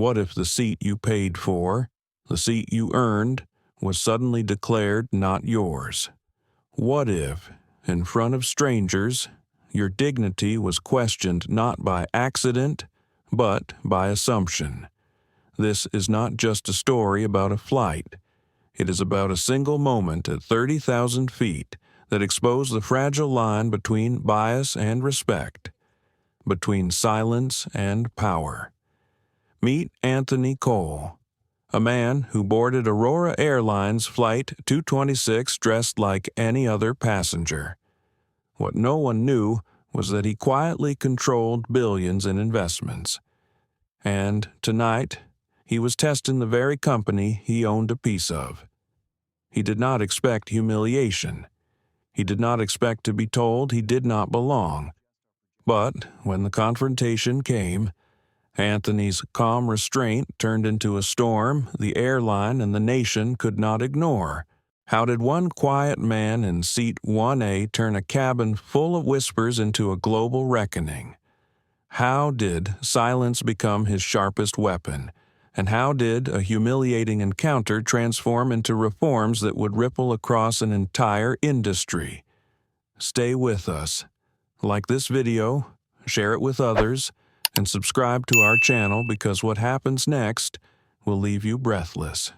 What if the seat you paid for, the seat you earned, was suddenly declared not yours? What if, in front of strangers, your dignity was questioned not by accident, but by assumption? This is not just a story about a flight. It is about a single moment at 30,000 feet that exposed the fragile line between bias and respect, between silence and power. Meet Anthony Cole, a man who boarded Aurora Airlines Flight 226 dressed like any other passenger. What no one knew was that he quietly controlled billions in investments. And tonight, he was testing the very company he owned a piece of. He did not expect humiliation. He did not expect to be told he did not belong. But when the confrontation came, Anthony's calm restraint turned into a storm the airline and the nation could not ignore. How did one quiet man in seat 1A turn a cabin full of whispers into a global reckoning? How did silence become his sharpest weapon? And how did a humiliating encounter transform into reforms that would ripple across an entire industry? Stay with us. Like this video, share it with others, and subscribe to our channel because what happens next will leave you breathless.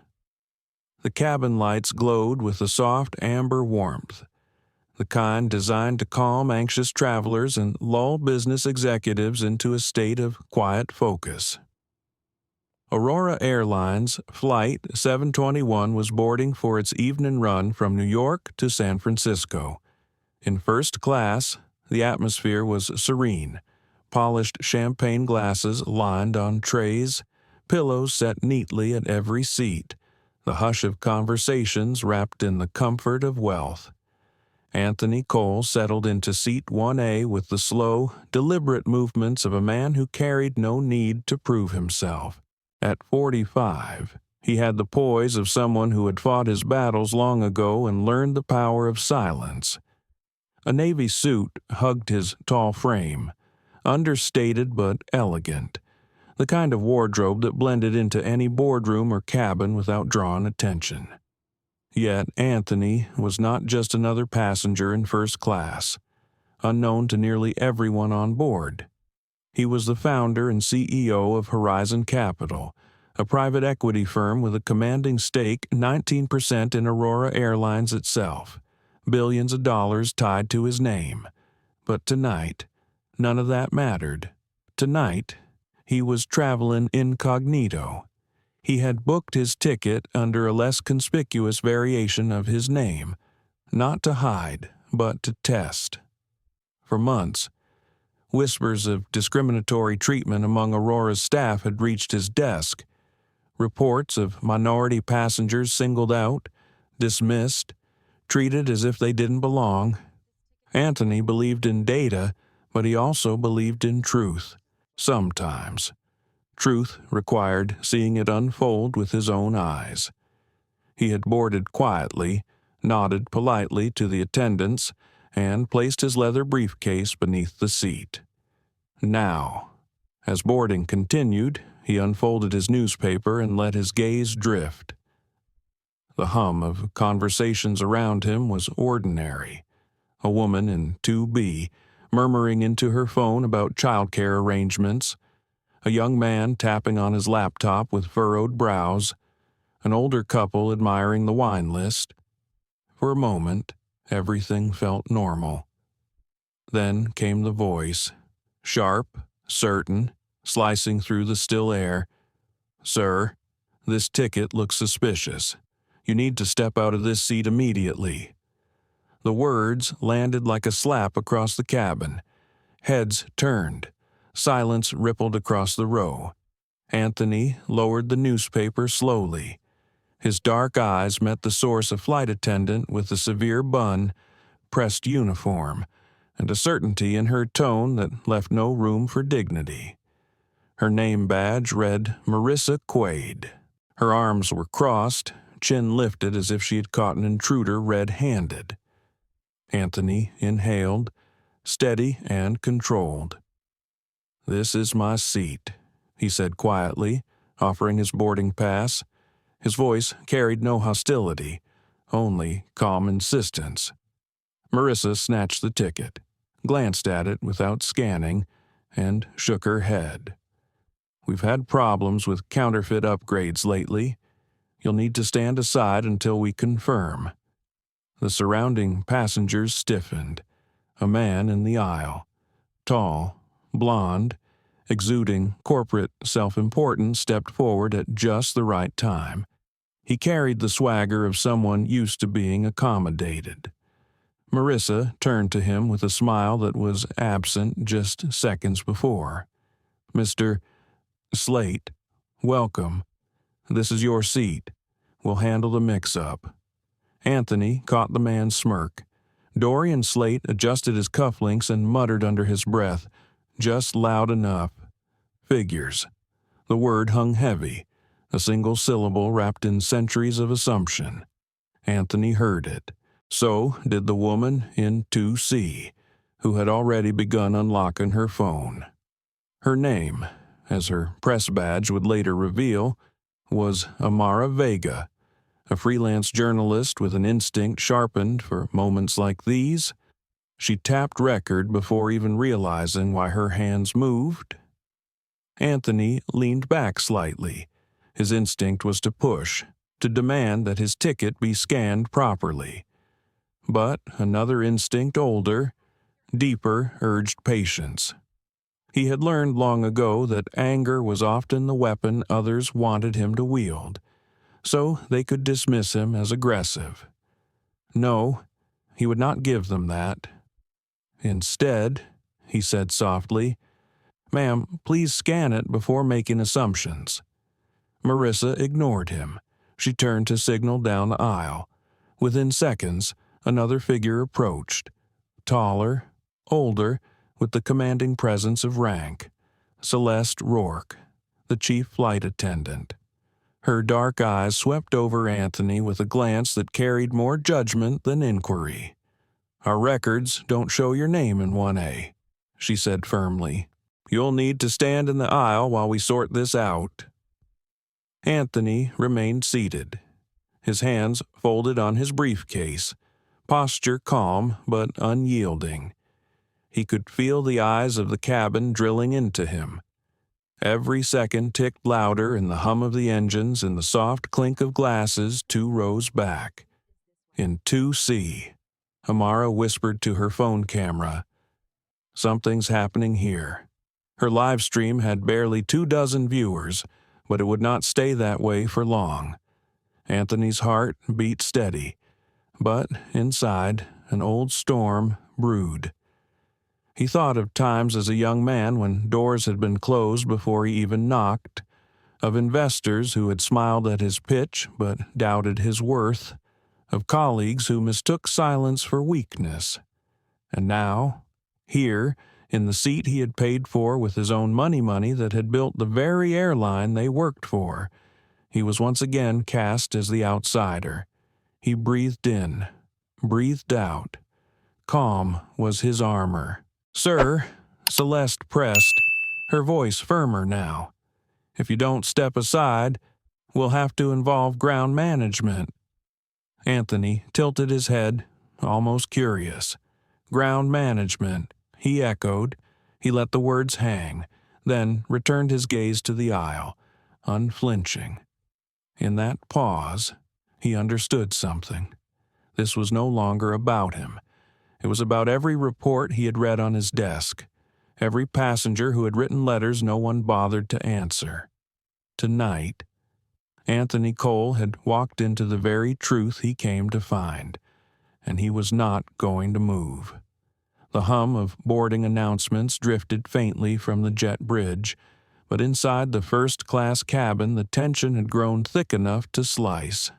The cabin lights glowed with a soft amber warmth, the kind designed to calm anxious travelers and lull business executives into a state of quiet focus. Aurora Airlines Flight 721 was boarding for its evening run from New York to San Francisco. In first class, the atmosphere was serene. Polished champagne glasses lined on trays, pillows set neatly at every seat, the hush of conversations wrapped in the comfort of wealth. Anthony Cole settled into seat 1A with the slow, deliberate movements of a man who carried no need to prove himself. At 45, he had the poise of someone who had fought his battles long ago and learned the power of silence. A navy suit hugged his tall frame, understated but elegant, the kind of wardrobe that blended into any boardroom or cabin without drawing attention. Yet Anthony was not just another passenger in first class, unknown to nearly everyone on board. He was the founder and CEO of Horizon Capital, a private equity firm with a commanding stake 19% in Aurora Airlines itself, billions of dollars tied to his name. But tonight, none of that mattered. Tonight, he was traveling incognito. He had booked his ticket under a less conspicuous variation of his name, not to hide, but to test. For months, whispers of discriminatory treatment among Aurora's staff had reached his desk. Reports of minority passengers singled out, dismissed, treated as if they didn't belong. Anthony believed in data, but he also believed in truth. Sometimes. Truth required seeing it unfold with his own eyes. He had boarded quietly, nodded politely to the attendants, and placed his leather briefcase beneath the seat. Now, as boarding continued, he unfolded his newspaper and let his gaze drift. The hum of conversations around him was ordinary. A woman in 2B, murmuring into her phone about childcare arrangements, a young man tapping on his laptop with furrowed brows, an older couple admiring the wine list. For a moment, everything felt normal. Then came the voice, sharp, certain, slicing through the still air. "Sir, this ticket looks suspicious. You need to step out of this seat immediately." The words landed like a slap across the cabin. Heads turned. Silence rippled across the row. Anthony lowered the newspaper slowly. His dark eyes met the source, a flight attendant with a severe bun, pressed uniform, and a certainty in her tone that left no room for dignity. Her name badge read Marissa Quaid. Her arms were crossed, chin lifted as if she had caught an intruder red-handed. Anthony inhaled, steady and controlled. "This is my seat," he said quietly, offering his boarding pass. His voice carried no hostility, only calm insistence. Marissa snatched the ticket, glanced at it without scanning, and shook her head. "We've had problems with counterfeit upgrades lately. You'll need to stand aside until we confirm." The surrounding passengers stiffened. A man in the aisle, tall, blond, exuding corporate self-importance, stepped forward at just the right time. He carried the swagger of someone used to being accommodated. Marissa turned to him with a smile that was absent just seconds before. "Mr. Slate, welcome. This is your seat. We'll handle the mix-up." Anthony caught the man's smirk. Dorian Slate adjusted his cufflinks and muttered under his breath, just loud enough. "Figures." The word hung heavy, a single syllable wrapped in centuries of assumption. Anthony heard it. So did the woman in 2C, who had already begun unlocking her phone. Her name, as her press badge would later reveal, was Amara Vega, a freelance journalist with an instinct sharpened for moments like these. She tapped record before even realizing why her hands moved. Anthony leaned back slightly. His instinct was to push, to demand that his ticket be scanned properly. But another instinct, older, deeper, urged patience. He had learned long ago that anger was often the weapon others wanted him to wield, so they could dismiss him as aggressive. No, he would not give them that. Instead, he said softly, "Ma'am, please scan it before making assumptions." Marissa ignored him. She turned to signal down the aisle. Within seconds, another figure approached, taller, older, with the commanding presence of rank. Celeste Rourke, the chief flight attendant. Her dark eyes swept over Anthony with a glance that carried more judgment than inquiry. "Our records don't show your name in 1A, she said firmly. "You'll need to stand in the aisle while we sort this out." Anthony remained seated, his hands folded on his briefcase, posture calm but unyielding. He could feel the eyes of the cabin drilling into him. Every second ticked louder in the hum of the engines and the soft clink of glasses 2 rows back. In 2C, Amara whispered to her phone camera, "Something's happening here." Her live stream had barely 24 viewers, but it would not stay that way for long. Anthony's heart beat steady, but inside, an old storm brewed. He thought of times as a young man when doors had been closed before he even knocked, of investors who had smiled at his pitch but doubted his worth, of colleagues who mistook silence for weakness. And now, here, in the seat he had paid for with his own money that had built the very airline they worked for, he was once again cast as the outsider. He breathed in, breathed out. Calm was his armor. "Sir," Celeste pressed, her voice firmer now. "If you don't step aside, we'll have to involve ground management." Anthony tilted his head, almost curious. "Ground management," he echoed. He let the words hang, then returned his gaze to the aisle, unflinching. In that pause, he understood something. This was no longer about him. It was about every report he had read on his desk, every passenger who had written letters no one bothered to answer. Tonight, Anthony Cole had walked into the very truth he came to find, and he was not going to move. The hum of boarding announcements drifted faintly from the jet bridge, but inside the first-class cabin the tension had grown thick enough to slice.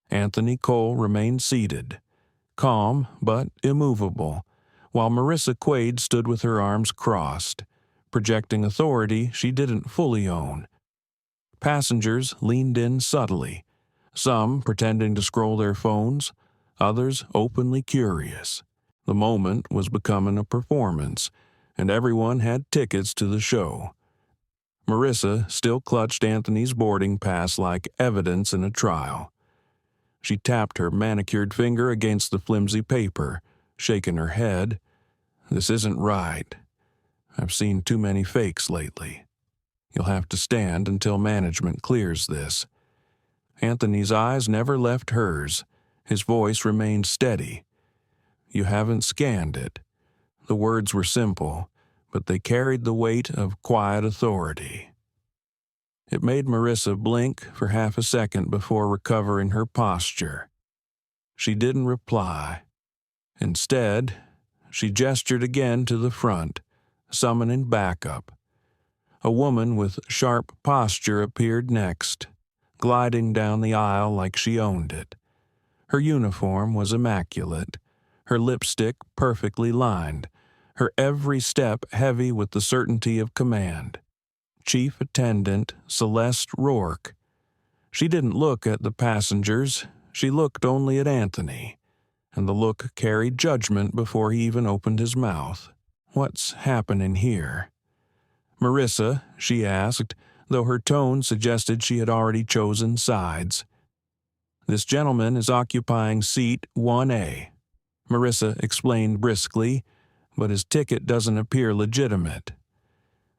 Anthony Cole remained seated, calm but immovable, while Marissa Quaid stood with her arms crossed, projecting authority she didn't fully own. Passengers leaned in subtly, some pretending to scroll their phones, others openly curious. The moment was becoming a performance, and everyone had tickets to the show. Marissa still clutched Anthony's boarding pass like evidence in a trial. She tapped her manicured finger against the flimsy paper, shaking her head. "This isn't right. I've seen too many fakes lately. You'll have to stand until management clears this." Anthony's eyes never left hers. His voice remained steady. "You haven't scanned it." The words were simple, but they carried the weight of quiet authority. It made Marissa blink for half a second before recovering her posture. She didn't reply. Instead, she gestured again to the front, summoning backup. A woman with sharp posture appeared next, gliding down the aisle like she owned it. Her uniform was immaculate, her lipstick perfectly lined, her every step heavy with the certainty of command. Chief Attendant Celeste Rourke. She didn't look at the passengers, she looked only at Anthony, and the look carried judgment before he even opened his mouth. "What's happening here?" "Marissa," she asked, though her tone suggested she had already chosen sides. "This gentleman is occupying seat 1A. Marissa explained briskly, "but his ticket doesn't appear legitimate."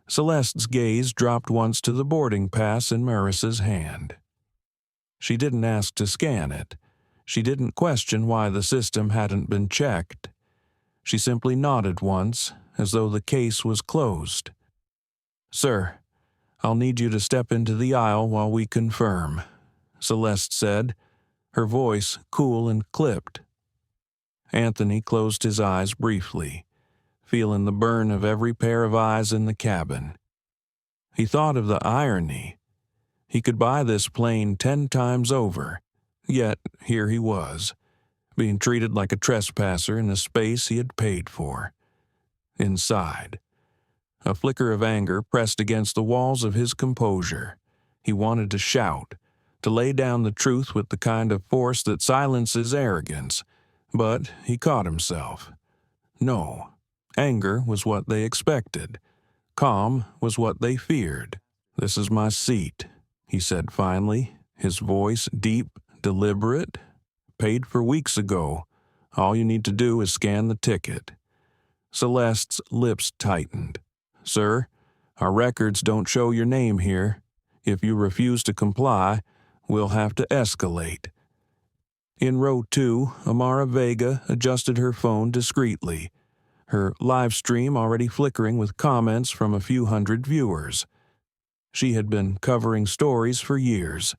Celeste's gaze dropped once to the boarding pass in Marissa's hand. She didn't ask to scan it. She didn't question why the system hadn't been checked. She simply nodded once, as though the case was closed. "Sir, I'll need you to step into the aisle while we confirm," Celeste said, her voice cool and clipped. Anthony closed his eyes briefly, feeling the burn of every pair of eyes in the cabin. He thought of the irony. He could buy this plane 10 times over, yet here he was, being treated like a trespasser in a space he had paid for. Inside, a flicker of anger pressed against the walls of his composure. He wanted to shout, to lay down the truth with the kind of force that silences arrogance, but he caught himself. No. Anger was what they expected. Calm was what they feared. "This is my seat," he said finally, his voice deep, deliberate. "Paid for weeks ago. All you need to do is scan the ticket." Celeste's lips tightened. "Sir, our records don't show your name here. If you refuse to comply, we'll have to escalate." In row 2, Amara Vega adjusted her phone discreetly, her live stream already flickering with comments from a few hundred viewers. She had been covering stories for years,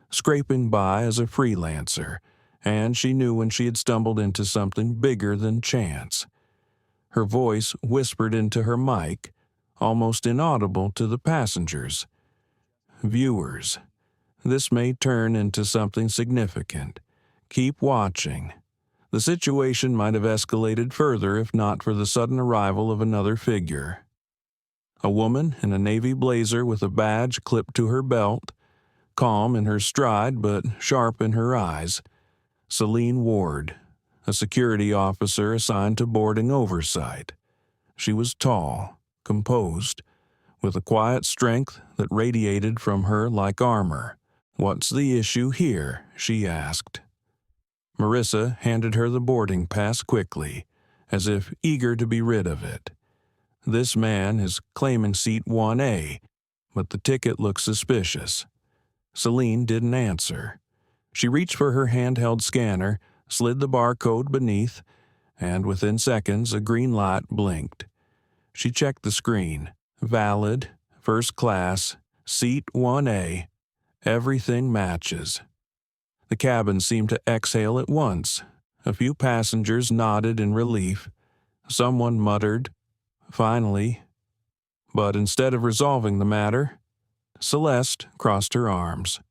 scraping by as a freelancer, and she knew when she had stumbled into something bigger than chance. Her voice whispered into her mic, almost inaudible to the passengers. "Viewers, this may turn into something significant. Keep watching." The situation might have escalated further if not for the sudden arrival of another figure. A woman in a navy blazer with a badge clipped to her belt, calm in her stride but sharp in her eyes. Celine Ward, a security officer assigned to boarding oversight. She was tall, composed, with a quiet strength that radiated from her like armor. "What's the issue here?" she asked. Marissa handed her the boarding pass quickly, as if eager to be rid of it. "This man is claiming seat 1A, but the ticket looks suspicious." Celine didn't answer. She reached for her handheld scanner, slid the barcode beneath, and within seconds a green light blinked. She checked the screen. Valid, first class, seat 1A. Everything matches. The cabin seemed to exhale at once. A few passengers nodded in relief. Someone muttered, "Finally." But instead of resolving the matter, Celeste crossed her arms.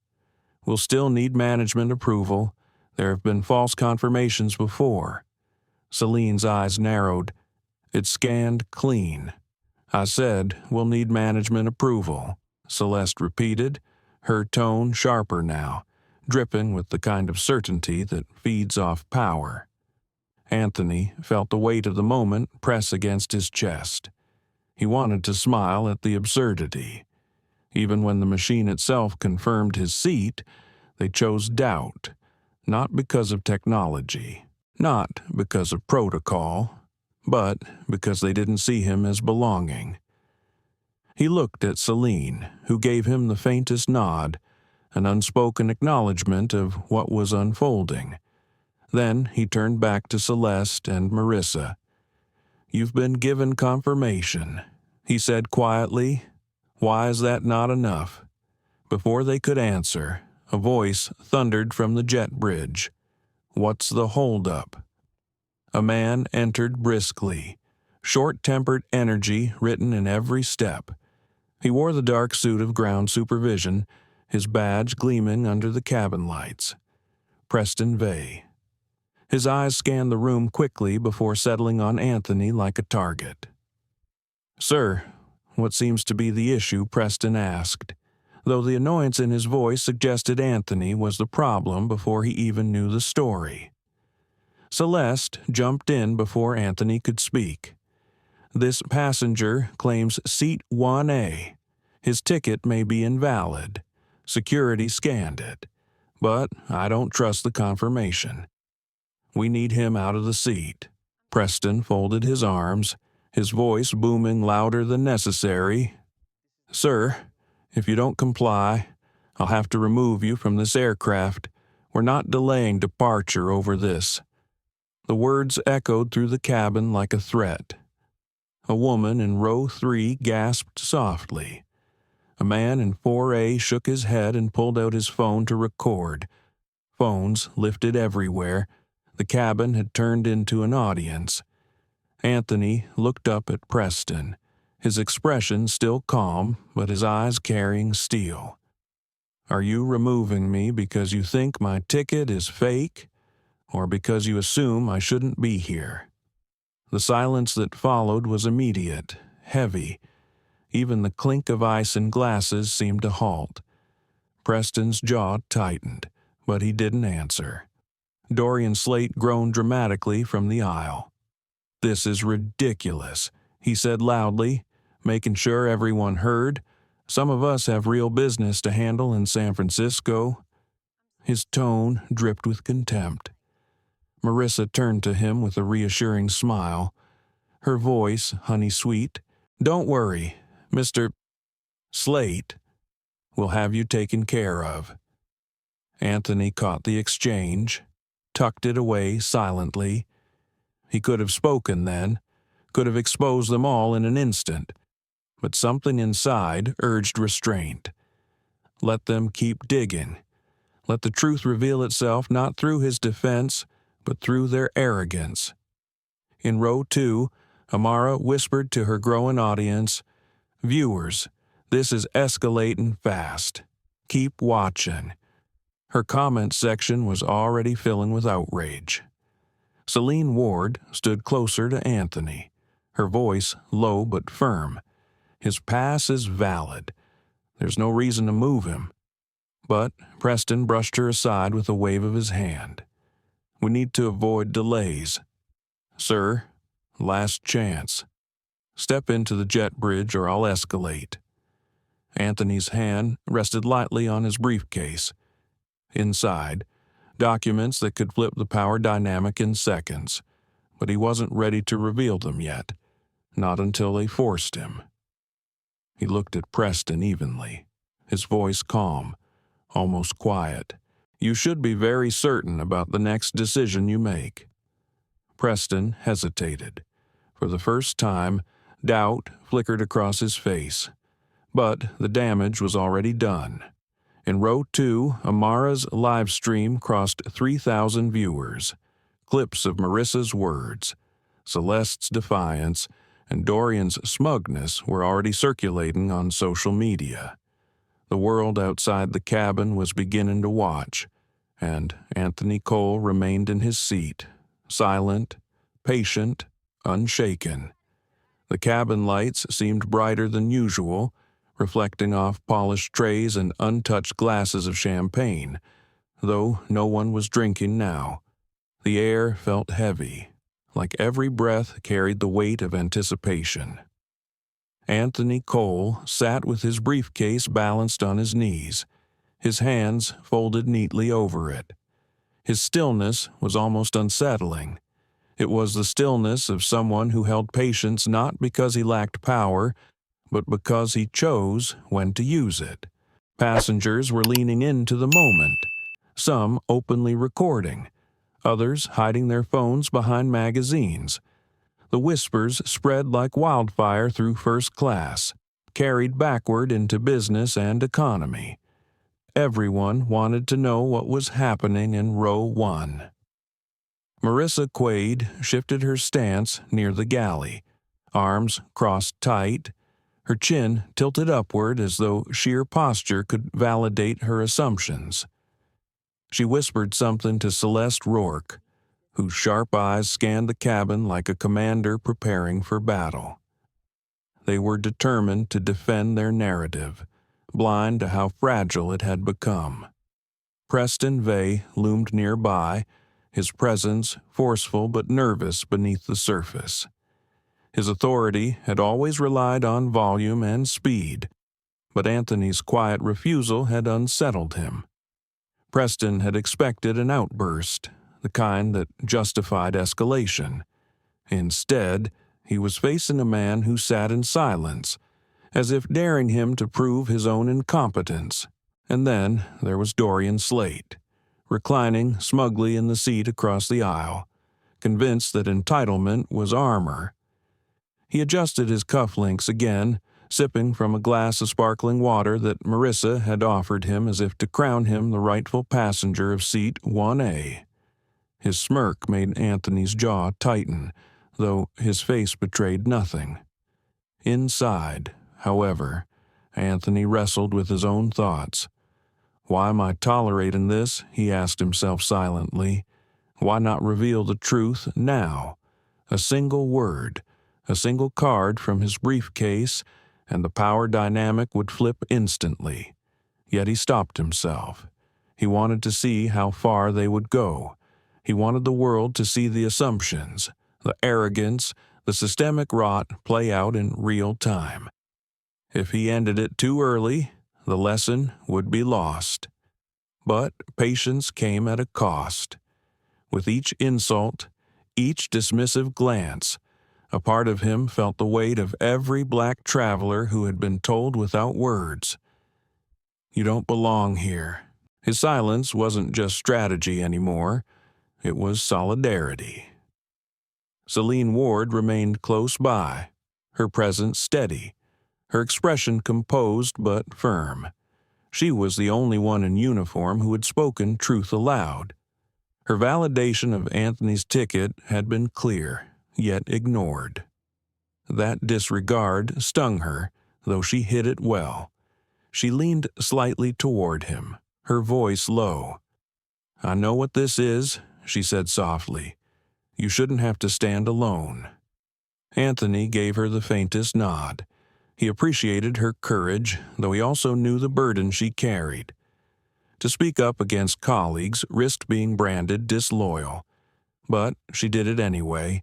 "We'll still need management approval. There have been false confirmations before." Celine's eyes narrowed. "It scanned clean." "I said we'll need management approval," Celeste repeated, her tone sharper now, dripping with the kind of certainty that feeds off power. Anthony felt the weight of the moment press against his chest. He wanted to smile at the absurdity. Even when the machine itself confirmed his seat, they chose doubt, not because of technology, not because of protocol, but because they didn't see him as belonging. He looked at Celine, who gave him the faintest nod, an unspoken acknowledgement of what was unfolding. Then he turned back to Celeste and Marissa. "You've been given confirmation," he said quietly. "Why is that not enough?" Before they could answer, a voice thundered from the jet bridge. "What's the holdup?" A man entered briskly, short-tempered energy written in every step. He wore the dark suit of ground supervision, his badge gleaming under the cabin lights. Preston Vey. His eyes scanned the room quickly before settling on Anthony like a target. "Sir, what seems to be the issue?" Preston asked, though the annoyance in his voice suggested Anthony was the problem before he even knew the story. Celeste jumped in before Anthony could speak. "This passenger claims seat 1A. His ticket may be invalid. Security scanned it. But I don't trust the confirmation. We need him out of the seat." Preston folded his arms, his voice booming louder than necessary. "Sir, if you don't comply, I'll have to remove you from this aircraft. We're not delaying departure over this." The words echoed through the cabin like a threat. A woman in row 3 gasped softly. A man in 4A shook his head and pulled out his phone to record. Phones lifted everywhere. The cabin had turned into an audience. Anthony looked up at Preston, his expression still calm, but his eyes carrying steel. "Are you removing me because you think my ticket is fake, or because you assume I shouldn't be here?" The silence that followed was immediate, heavy. Even the clink of ice in glasses seemed to halt. Preston's jaw tightened, but he didn't answer. Dorian Slate groaned dramatically from the aisle. "This is ridiculous," he said loudly, making sure everyone heard. "Some of us have real business to handle in San Francisco." His tone dripped with contempt. Marissa turned to him with a reassuring smile. Her voice honey-sweet. "Don't worry, Mr. Slate. We'll have you taken care of." Anthony caught the exchange, tucked it away silently. He could have spoken then, could have exposed them all in an instant, but something inside urged restraint. Let them keep digging. Let the truth reveal itself not through his defense, but through their arrogance. In row 2, Amara whispered to her growing audience, "Viewers, this is escalating fast. Keep watching." Her comment section was already filling with outrage. Celine Ward stood closer to Anthony, her voice low but firm. "His pass is valid. There's no reason to move him." But Preston brushed her aside with a wave of his hand. "We need to avoid delays. Sir, last chance. Step into the jet bridge or I'll escalate." Anthony's hand rested lightly on his briefcase. Inside, documents that could flip the power dynamic in seconds, but he wasn't ready to reveal them yet, not until they forced him. He looked at Preston evenly, his voice calm, almost quiet. "You should be very certain about the next decision you make." Preston hesitated. For the first time, doubt flickered across his face. But the damage was already done. In row 2, Amara's live stream crossed 3,000 viewers. Clips of Marissa's words, Celeste's defiance, and Dorian's smugness were already circulating on social media. The world outside the cabin was beginning to watch, and Anthony Cole remained in his seat, silent, patient, unshaken. The cabin lights seemed brighter than usual, reflecting off polished trays and untouched glasses of champagne, though no one was drinking now. The air felt heavy, like every breath carried the weight of anticipation. Anthony Cole sat with his briefcase balanced on his knees, his hands folded neatly over it. His stillness was almost unsettling. It was the stillness of someone who held patience not because he lacked power, but because he chose when to use it. Passengers were leaning into the moment, some openly recording, others hiding their phones behind magazines. The whispers spread like wildfire through first class, carried backward into business and economy. Everyone wanted to know what was happening in row 1. Marissa Quaid shifted her stance near the galley, arms crossed tight, her chin tilted upward as though sheer posture could validate her assumptions. She whispered something to Celeste Rourke, whose sharp eyes scanned the cabin like a commander preparing for battle. They were determined to defend their narrative, blind to how fragile it had become. Preston Vey loomed nearby, his presence forceful but nervous beneath the surface. His authority had always relied on volume and speed, but Anthony's quiet refusal had unsettled him. Preston had expected an outburst, the kind that justified escalation. Instead, he was facing a man who sat in silence, as if daring him to prove his own incompetence. And then there was Dorian Slate, reclining smugly in the seat across the aisle, convinced that entitlement was armor. He adjusted his cufflinks again, sipping from a glass of sparkling water that Marissa had offered him as if to crown him the rightful passenger of seat 1A. His smirk made Anthony's jaw tighten, though his face betrayed nothing. Inside, however, Anthony wrestled with his own thoughts. Why am I tolerating this? He asked himself silently. Why not reveal the truth now? A single word, a single card from his briefcase, and the power dynamic would flip instantly. Yet he stopped himself. He wanted to see how far they would go. He wanted the world to see the assumptions, the arrogance, the systemic rot play out in real time. If he ended it too early, the lesson would be lost. But patience came at a cost. With each insult, each dismissive glance, a part of him felt the weight of every black traveler who had been told without words, "You don't belong here." His silence wasn't just strategy anymore, it was solidarity. Celine Ward remained close by, her presence steady, her expression composed but firm. She was the only one in uniform who had spoken truth aloud. Her validation of Anthony's ticket had been clear, yet ignored. That disregard stung her, though she hid it well. She leaned slightly toward him, her voice low. "I know what this is," she said softly. "You shouldn't have to stand alone." Anthony gave her the faintest nod. He appreciated her courage, though he also knew the burden she carried. To speak up against colleagues risked being branded disloyal, but she did it anyway.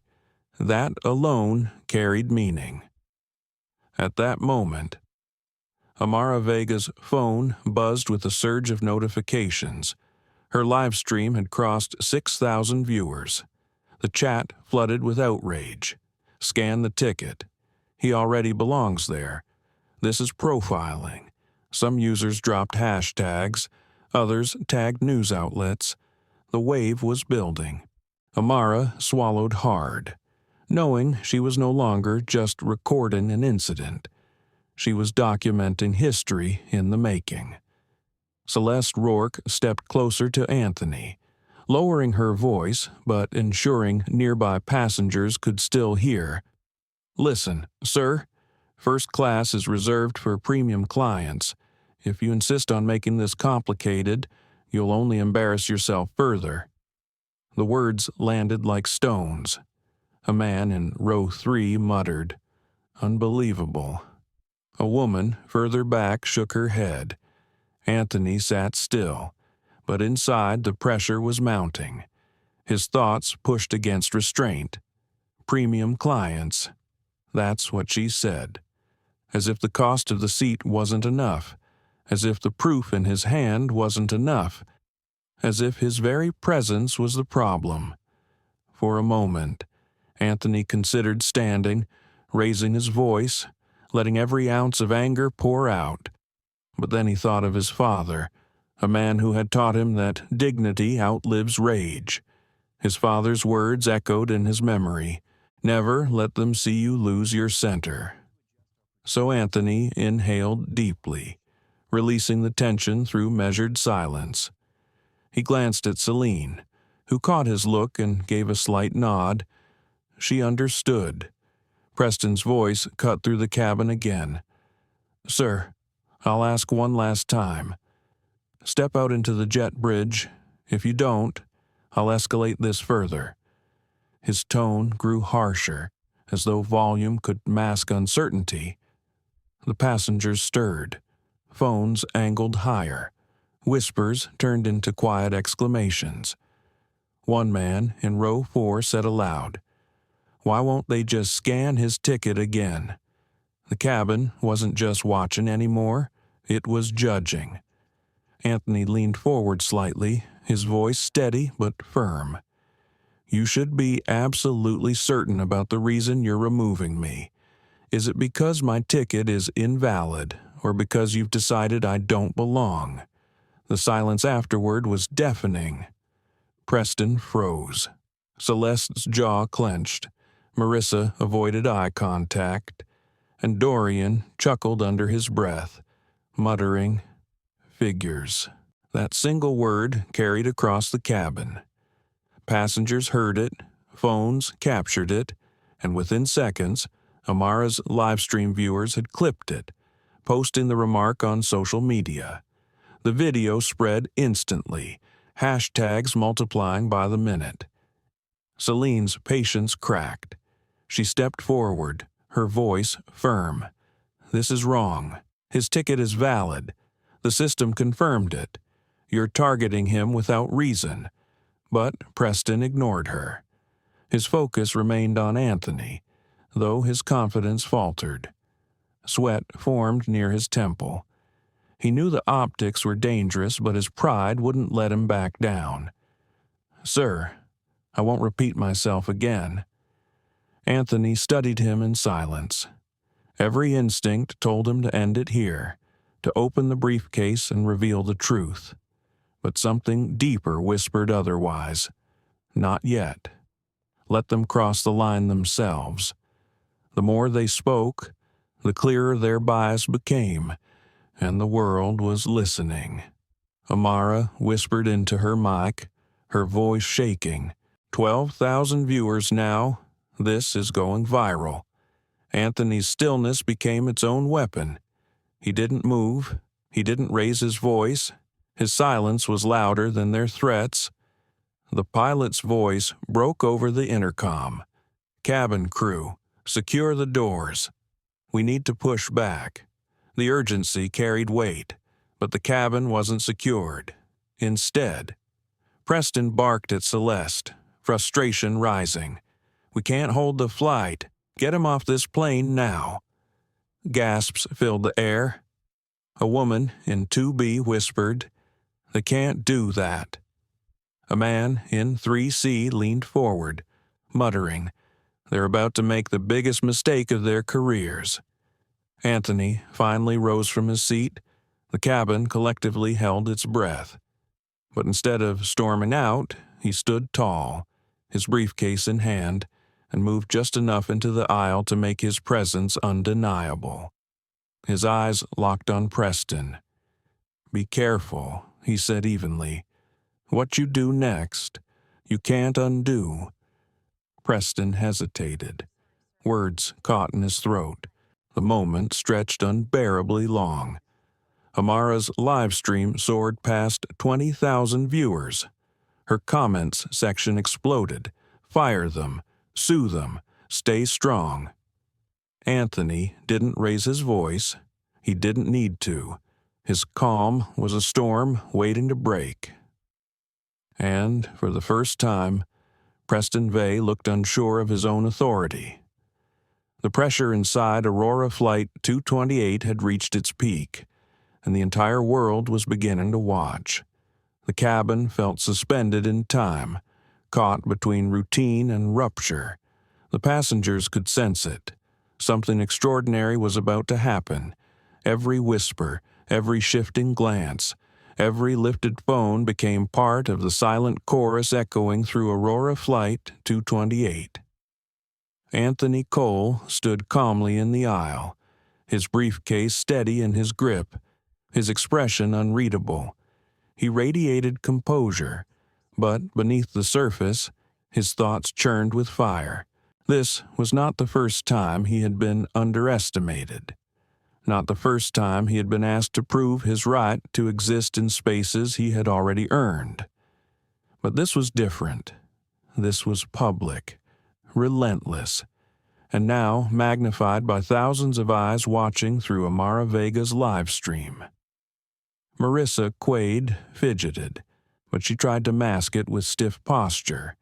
That alone carried meaning. At that moment, Amara Vega's phone buzzed with a surge of notifications. Her live stream had crossed 6,000 viewers. The chat flooded with outrage. "Scan the ticket. He already belongs there. This is profiling." Some users dropped hashtags, others tagged news outlets. The wave was building. Amara swallowed hard, knowing she was no longer just recording an incident. She was documenting history in the making. Celeste Rourke stepped closer to Anthony, lowering her voice but ensuring nearby passengers could still hear. "Listen, sir, first class is reserved for premium clients. If you insist on making this complicated, you'll only embarrass yourself further." The words landed like stones. A man in row 3 muttered, "Unbelievable." A woman further back shook her head. Anthony sat still, but inside the pressure was mounting. His thoughts pushed against restraint. Premium clients. That's what she said. as if the cost of the seat wasn't enough, as if the proof in his hand wasn't enough, as if his very presence was the problem. For a moment, Anthony considered standing, raising his voice, letting every ounce of anger pour out. But then he thought of his father, a man who had taught him that dignity outlives rage. His father's words echoed in his memory. Never let them see you lose your center. So Anthony inhaled deeply, releasing the tension through measured silence. He glanced at Celine, who caught his look and gave a slight nod. She understood. Preston's voice cut through the cabin again. "Sir, I'll ask one last time. Step out into the jet bridge. If you don't, I'll escalate this further." His tone grew harsher, as though volume could mask uncertainty. The passengers stirred. Phones angled higher. Whispers turned into quiet exclamations. One man in row 4 said aloud, "Why won't they just scan his ticket again?" The cabin wasn't just watching anymore, it was judging. Anthony leaned forward slightly, his voice steady but firm. "You should be absolutely certain about the reason you're removing me. Is it because my ticket is invalid, or because you've decided I don't belong?" The silence afterward was deafening. Preston froze. Celeste's jaw clenched. Marissa avoided eye contact, and Dorian chuckled under his breath, muttering, "Figures." That single word carried across the cabin. Passengers heard it, phones captured it, and within seconds, Amara's livestream viewers had clipped it, posting the remark on social media. The video spread instantly, hashtags multiplying by the minute. Celine's patience cracked. She stepped forward, her voice firm. "This is wrong. His ticket is valid. The system confirmed it. You're targeting him without reason." But Preston ignored her. His focus remained on Anthony, though his confidence faltered. Sweat formed near his temple. He knew the optics were dangerous, but his pride wouldn't let him back down. "Sir, I won't repeat myself again." Anthony studied him in silence. Every instinct told him to end it here, to open the briefcase and reveal the truth. But something deeper whispered otherwise. Not yet. Let them cross the line themselves. The more they spoke, the clearer their bias became, and the world was listening. Amara whispered into her mic, her voice shaking. 12,000 viewers now. This is going viral. Anthony's stillness became its own weapon. He didn't move. He didn't raise his voice. His silence was louder than their threats. The pilot's voice broke over the intercom. "Cabin crew, secure the doors. We need to push back." The urgency carried weight, but the cabin wasn't secured. Instead, Preston barked at Celeste, frustration rising. "We can't hold the flight. Get him off this plane now." Gasps filled the air. A woman in 2B whispered, "They can't do that." A man in 3C leaned forward, muttering, "They're about to make the biggest mistake of their careers." Anthony finally rose from his seat. The cabin collectively held its breath. But instead of storming out, he stood tall, his briefcase in hand, and moved just enough into the aisle to make his presence undeniable. His eyes locked on Preston. "Be careful," he said evenly. "What you do next, you can't undo." Preston hesitated. Words caught in his throat. The moment stretched unbearably long. Amara's live stream soared past 20,000 viewers. Her comments section exploded. "Fire them. Sue them. Stay strong." Anthony didn't raise his voice. He didn't need to. His calm was a storm waiting to break. And, for the first time, Preston Vey looked unsure of his own authority. The pressure inside Aurora Flight 228 had reached its peak, and the entire world was beginning to watch. The cabin felt suspended in time, caught between routine and rupture. The passengers could sense it. Something extraordinary was about to happen. Every whisper, every shifting glance, every lifted phone became part of the silent chorus echoing through Aurora Flight 228. Anthony Cole stood calmly in the aisle, his briefcase steady in his grip, his expression unreadable. He radiated composure, but beneath the surface, his thoughts churned with fire. This was not the first time he had been underestimated. Not the first time he had been asked to prove his right to exist in spaces he had already earned. But this was different. This was public, relentless, and now magnified by thousands of eyes watching through Amara Vega's live stream. Marissa Quaid fidgeted, but she tried to mask it with stiff posture.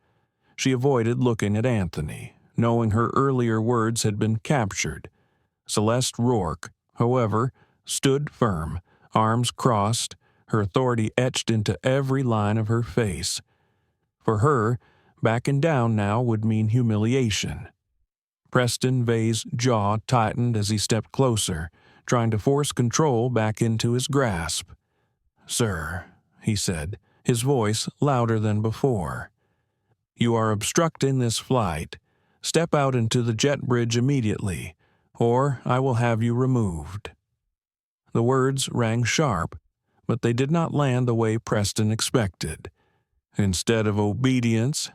She avoided looking at Anthony, knowing her earlier words had been captured. Celeste Rourke, however, stood firm, arms crossed, her authority etched into every line of her face. For her, backing down now would mean humiliation. Preston Vay's jaw tightened as he stepped closer, trying to force control back into his grasp. "Sir," he said, his voice louder than before, "you are obstructing this flight. Step out into the jet bridge immediately, or I will have you removed." The words rang sharp, but they did not land the way Preston expected. Instead of obedience,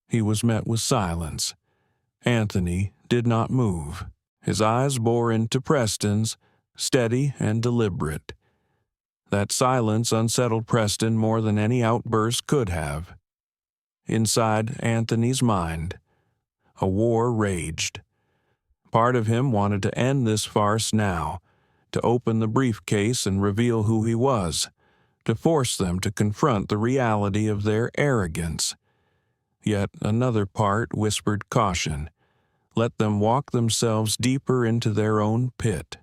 he was met with silence. Anthony did not move. His eyes bore into Preston's, steady and deliberate. That silence unsettled Preston more than any outburst could have. Inside Anthony's mind, a war raged. Part of him wanted to end this farce now, to open the briefcase and reveal who he was, to force them to confront the reality of their arrogance. Yet another part whispered caution. Let them walk themselves deeper into their own pit.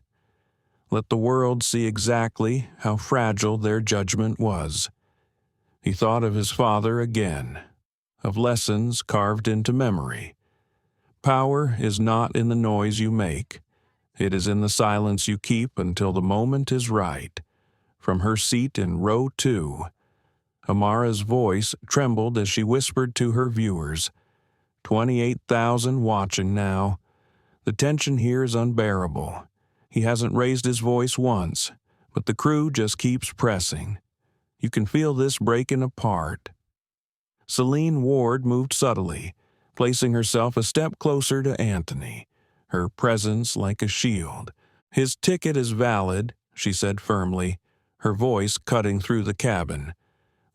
Let the world see exactly how fragile their judgment was. He thought of his father again, of lessons carved into memory. Power is not in the noise you make. It is in the silence you keep until the moment is right. From her seat in row 2, Amara's voice trembled as she whispered to her viewers. 28,000 watching now. The tension here is unbearable. He hasn't raised his voice once, but the crew just keeps pressing. You can feel this breaking apart. Celine Ward moved subtly, placing herself a step closer to Anthony, her presence like a shield. "His ticket is valid," she said firmly, her voice cutting through the cabin.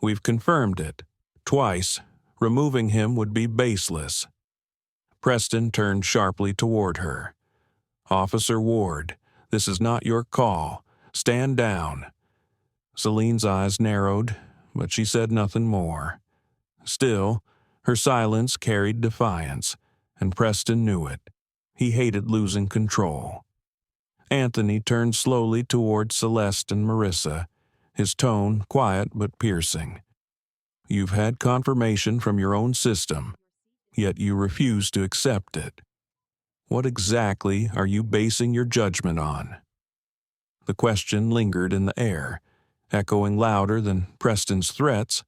"We've confirmed it. Twice. Removing him would be baseless." Preston turned sharply toward her. "Officer Ward, this is not your call. Stand down." Celine's eyes narrowed, but she said nothing more. Still, her silence carried defiance, and Preston knew it. He hated losing control. Anthony turned slowly toward Celeste and Marissa, his tone quiet but piercing. "You've had confirmation from your own system, yet you refuse to accept it. What exactly are you basing your judgment on?" The question lingered in the air, echoing louder than Preston's threats.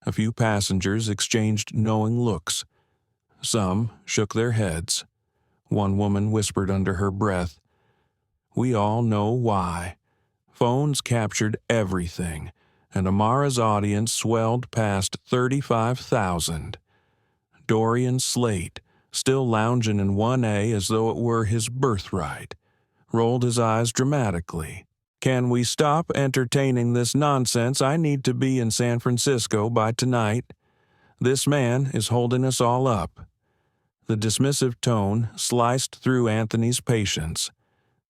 A few passengers exchanged knowing looks. Some shook their heads. One woman whispered under her breath, "We all know why." Phones captured everything, and Amara's audience swelled past 35,000. Dorian Slate, still lounging in 1A as though it were his birthright, rolled his eyes dramatically. "Can we stop entertaining this nonsense? I need to be in San Francisco by tonight. This man is holding us all up." The dismissive tone sliced through Anthony's patience.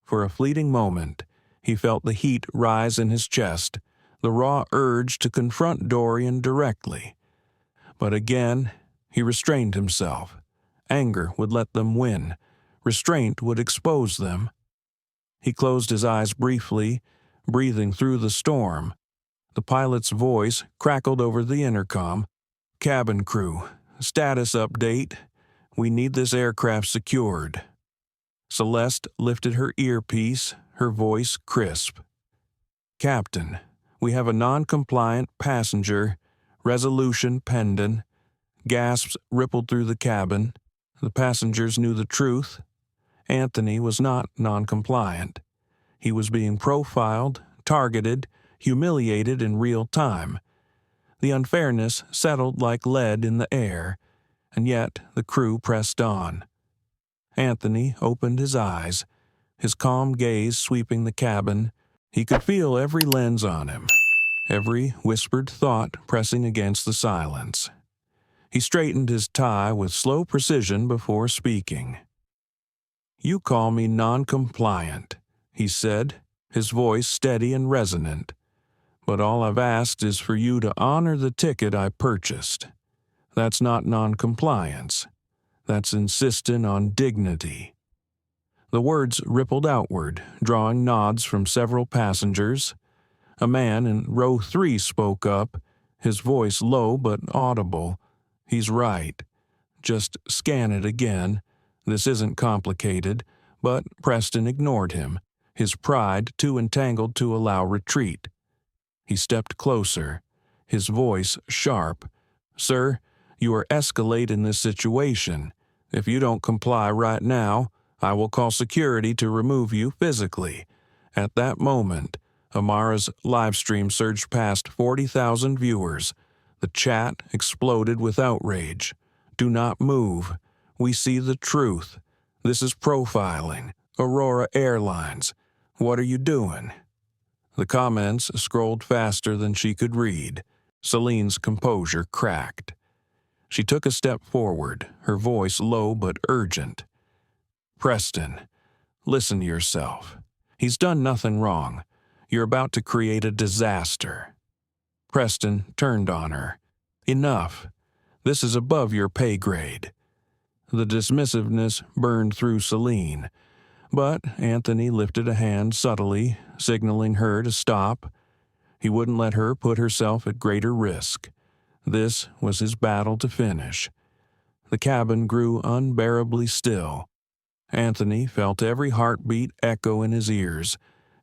For a fleeting moment, he felt the heat rise in his chest, the raw urge to confront Dorian directly. But again, he restrained himself. Anger would let them win. Restraint would expose them. He closed his eyes briefly, breathing through the storm. The pilot's voice crackled over the intercom. "Cabin crew, status update. We need this aircraft secured." Celeste lifted her earpiece, her voice crisp. "Captain, we have a non-compliant passenger, resolution pending." Gasps rippled through the cabin. The passengers knew the truth. Anthony was not non-compliant. He was being profiled, targeted, humiliated in real time. The unfairness settled like lead in the air, and yet the crew pressed on. Anthony opened his eyes, his calm gaze sweeping the cabin. He could feel every lens on him, every whispered thought pressing against the silence. He straightened his tie with slow precision before speaking. "You call me non-compliant," he said, his voice steady and resonant. "But all I've asked is for you to honor the ticket I purchased. That's not non-compliance. That's insisting on dignity." The words rippled outward, drawing nods from several passengers. A man in row 3 spoke up, his voice low but audible. "He's right. Just scan it again. This isn't complicated." But Preston ignored him, his pride too entangled to allow retreat. He stepped closer, his voice sharp. "Sir, you are escalating this situation. If you don't comply right now, I will call security to remove you physically." At that moment, Amara's livestream surged past 40,000 viewers. The chat exploded with outrage. "Do not move. We see the truth. This is profiling. Aurora Airlines. What are you doing?" The comments scrolled faster than she could read. Celine's composure cracked. She took a step forward, her voice low but urgent. "Preston, listen to yourself. He's done nothing wrong. You're about to create a disaster." Preston turned on her. "Enough. This is above your pay grade." The dismissiveness burned through Celine, but Anthony lifted a hand subtly, signaling her to stop. He wouldn't let her put herself at greater risk. This was his battle to finish. The cabin grew unbearably still. Anthony felt every heartbeat echo in his ears,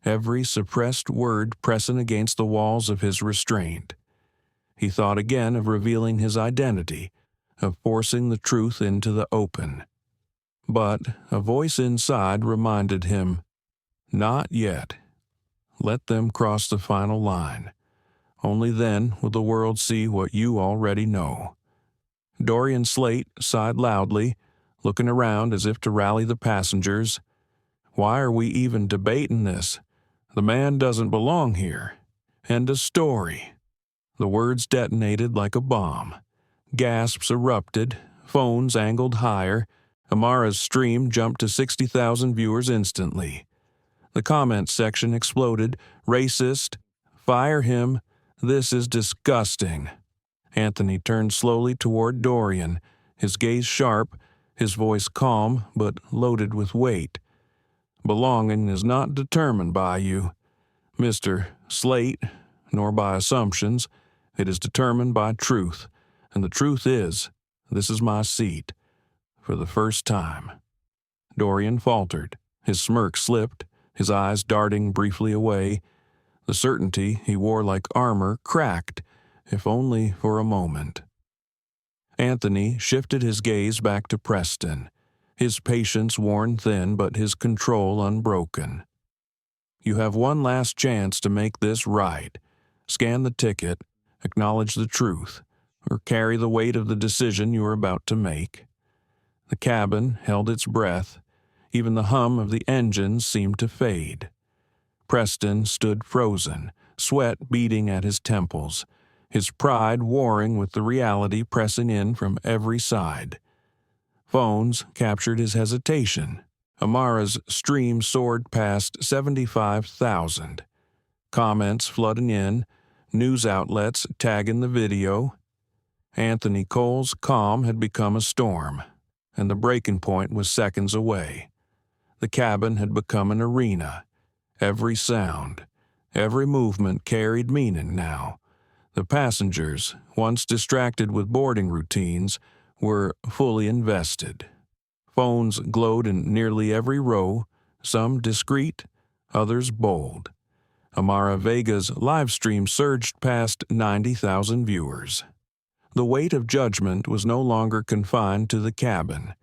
every suppressed word pressing against the walls of his restraint. He thought again of revealing his identity, of forcing the truth into the open. But a voice inside reminded him, "Not yet. Let them cross the final line. Only then will the world see what you already know." Dorian Slate sighed loudly, looking around as if to rally the passengers. "Why are we even debating this? The man doesn't belong here. End of story." The words detonated like a bomb. Gasps erupted, phones angled higher. Amara's stream jumped to 60,000 viewers instantly. The comments section exploded. "Racist. Fire him. This is disgusting." Anthony turned slowly toward Dorian, his gaze sharp, his voice calm but loaded with weight. "Belonging is not determined by you, Mr. Slate, nor by assumptions. It is determined by truth, and the truth is, this is my seat. For the first time." Dorian faltered. His smirk slipped, his eyes darting briefly away. The certainty he wore like armor cracked, if only for a moment. Anthony shifted his gaze back to Preston, his patience worn thin but his control unbroken. "You have one last chance to make this right. Scan the ticket, acknowledge the truth, or carry the weight of the decision you are about to make." The cabin held its breath. Even the hum of the engines seemed to fade. Preston stood frozen, sweat beating at his temples, his pride warring with the reality pressing in from every side. Phones captured his hesitation. Amara's stream soared past 75,000. Comments flooding in, news outlets tagging the video. Anthony Cole's calm had become a storm, and the breaking point was seconds away. The cabin had become an arena. Every sound, every movement carried meaning now. The passengers, once distracted with boarding routines, were fully invested. Phones glowed in nearly every row, some discreet, others bold. Amara Vega's live stream surged past 90,000 viewers. The weight of judgment was no longer confined to the cabin.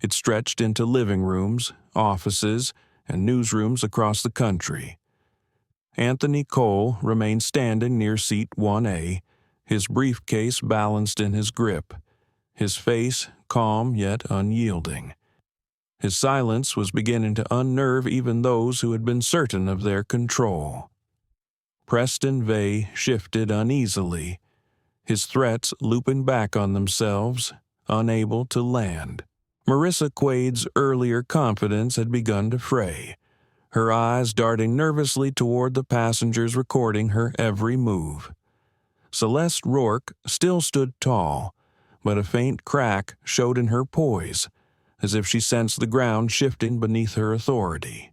It stretched into living rooms, offices, and newsrooms across the country. Anthony Cole remained standing near seat 1A, his briefcase balanced in his grip, his face calm yet unyielding. His silence was beginning to unnerve even those who had been certain of their control. Preston Vey shifted uneasily, his threats looping back on themselves, unable to land. Marissa Quade's earlier confidence had begun to fray, her eyes darting nervously toward the passengers recording her every move. Celeste Rourke still stood tall, but a faint crack showed in her poise, as if she sensed the ground shifting beneath her authority.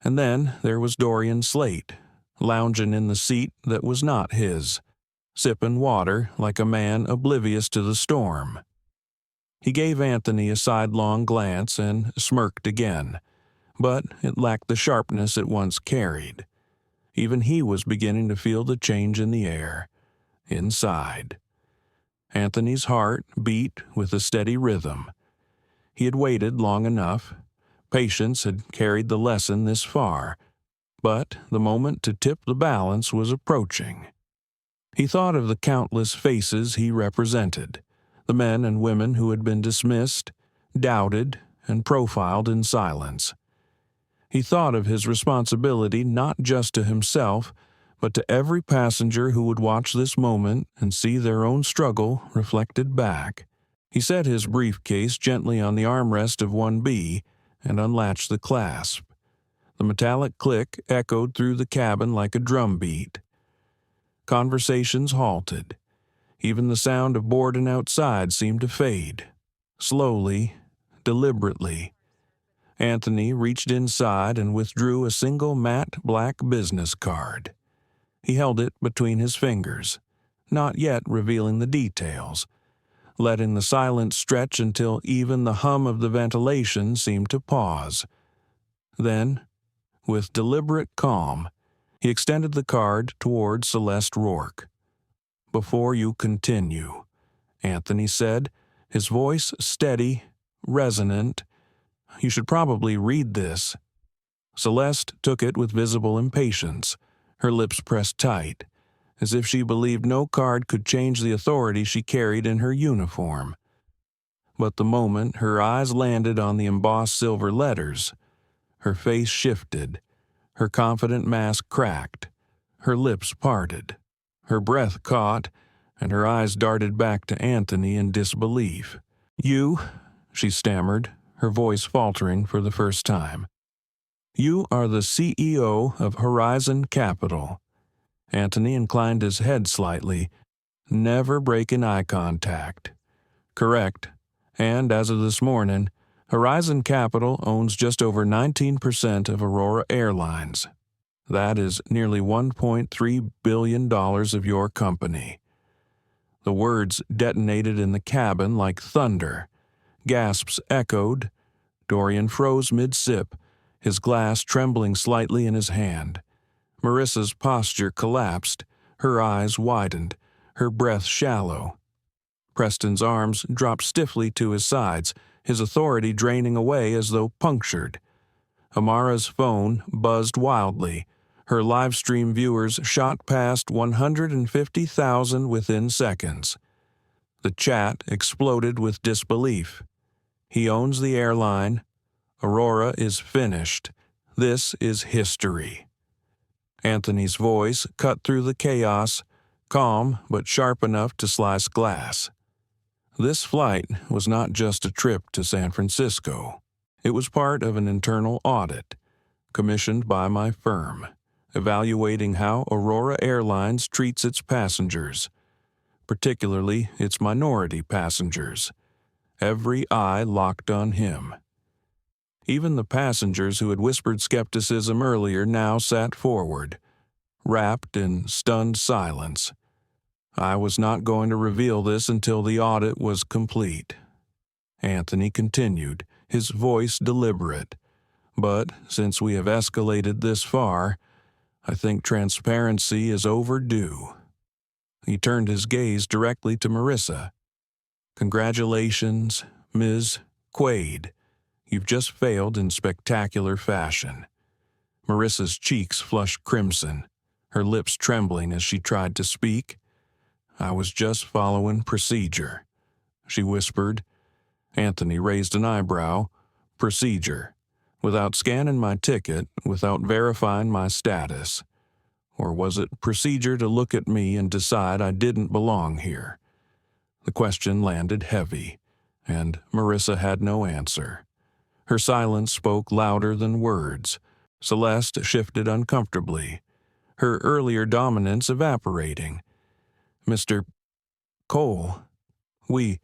And then there was Dorian Slate, lounging in the seat that was not his, sipping water like a man oblivious to the storm. He gave Anthony a sidelong glance and smirked again, but it lacked the sharpness it once carried. Even he was beginning to feel the change in the air, inside. Anthony's heart beat with a steady rhythm. He had waited long enough. Patience had carried the lesson this far, but the moment to tip the balance was approaching. He thought of the countless faces he represented, the men and women who had been dismissed, doubted, and profiled in silence. He thought of his responsibility not just to himself, but to every passenger who would watch this moment and see their own struggle reflected back. He set his briefcase gently on the armrest of 1B and unlatched the clasp. The metallic click echoed through the cabin like a drumbeat. Conversations halted. Even the sound of boarding outside seemed to fade. Slowly, deliberately, Anthony reached inside and withdrew a single matte black business card. He held it between his fingers, not yet revealing the details, letting the silence stretch until even the hum of the ventilation seemed to pause. Then, with deliberate calm, he extended the card toward Celeste Rourke. "Before you continue," Anthony said, his voice steady, resonant, "you should probably read this." Celeste took it with visible impatience, her lips pressed tight, as if she believed no card could change the authority she carried in her uniform. But the moment her eyes landed on the embossed silver letters, her face shifted, her confident mask cracked, her lips parted, her breath caught, and her eyes darted back to Anthony in disbelief. "You," she stammered, her voice faltering for the first time. "You are the CEO of Horizon Capital." Anthony inclined his head slightly, never breaking eye contact. "Correct. And as of this morning, Horizon Capital owns just over 19% of Aurora Airlines. That is nearly $1.3 billion of your company." The words detonated in the cabin like thunder. Gasps echoed. Dorian froze mid-sip, his glass trembling slightly in his hand. Marissa's posture collapsed, her eyes widened, her breath shallow. Preston's arms dropped stiffly to his sides, his authority draining away as though punctured. Amara's phone buzzed wildly. Her live stream viewers shot past 150,000 within seconds. The chat exploded with disbelief. "He owns the airline. Aurora is finished. This is history." Anthony's voice cut through the chaos, calm but sharp enough to slice glass. This flight was not just a trip to San Francisco. It was part of an internal audit, commissioned by my firm, evaluating how Aurora Airlines treats its passengers, particularly its minority passengers. Every eye locked on him. Even the passengers who had whispered skepticism earlier now sat forward, wrapped in stunned silence. I was not going to reveal this until the audit was complete. Anthony continued, his voice deliberate. But since we have escalated this far, I think transparency is overdue. He turned his gaze directly to Marissa. Congratulations, Ms. Quaid. You've just failed in spectacular fashion. Marissa's cheeks flushed crimson, her lips trembling as she tried to speak. I was just following procedure, she whispered. Anthony raised an eyebrow. Procedure. Without scanning my ticket, without verifying my status. Or was it procedure to look at me and decide I didn't belong here? The question landed heavy, and Marissa had no answer. Her silence spoke louder than words. Celeste shifted uncomfortably, her earlier dominance evaporating. Mr. Cole, we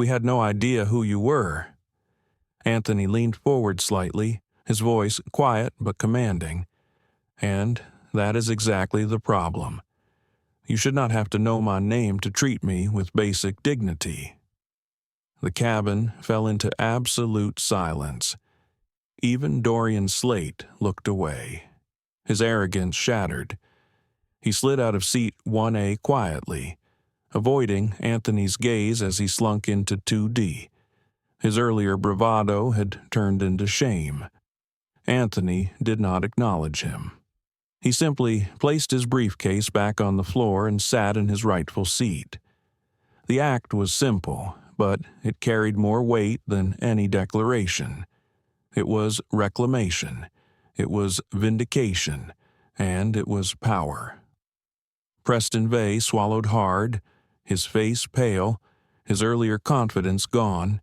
had no idea who you were. Anthony leaned forward slightly, his voice quiet but commanding. And that is exactly the problem. You should not have to know my name to treat me with basic dignity. The cabin fell into absolute silence. Even Dorian Slate looked away, his arrogance shattered. He slid out of seat 1A quietly, avoiding Anthony's gaze as he slunk into 2D. His earlier bravado had turned into shame. Anthony did not acknowledge him. He simply placed his briefcase back on the floor and sat in his rightful seat. The act was simple, but it carried more weight than any declaration. It was reclamation, it was vindication, and it was power. Preston Vey swallowed hard, his face pale, his earlier confidence gone.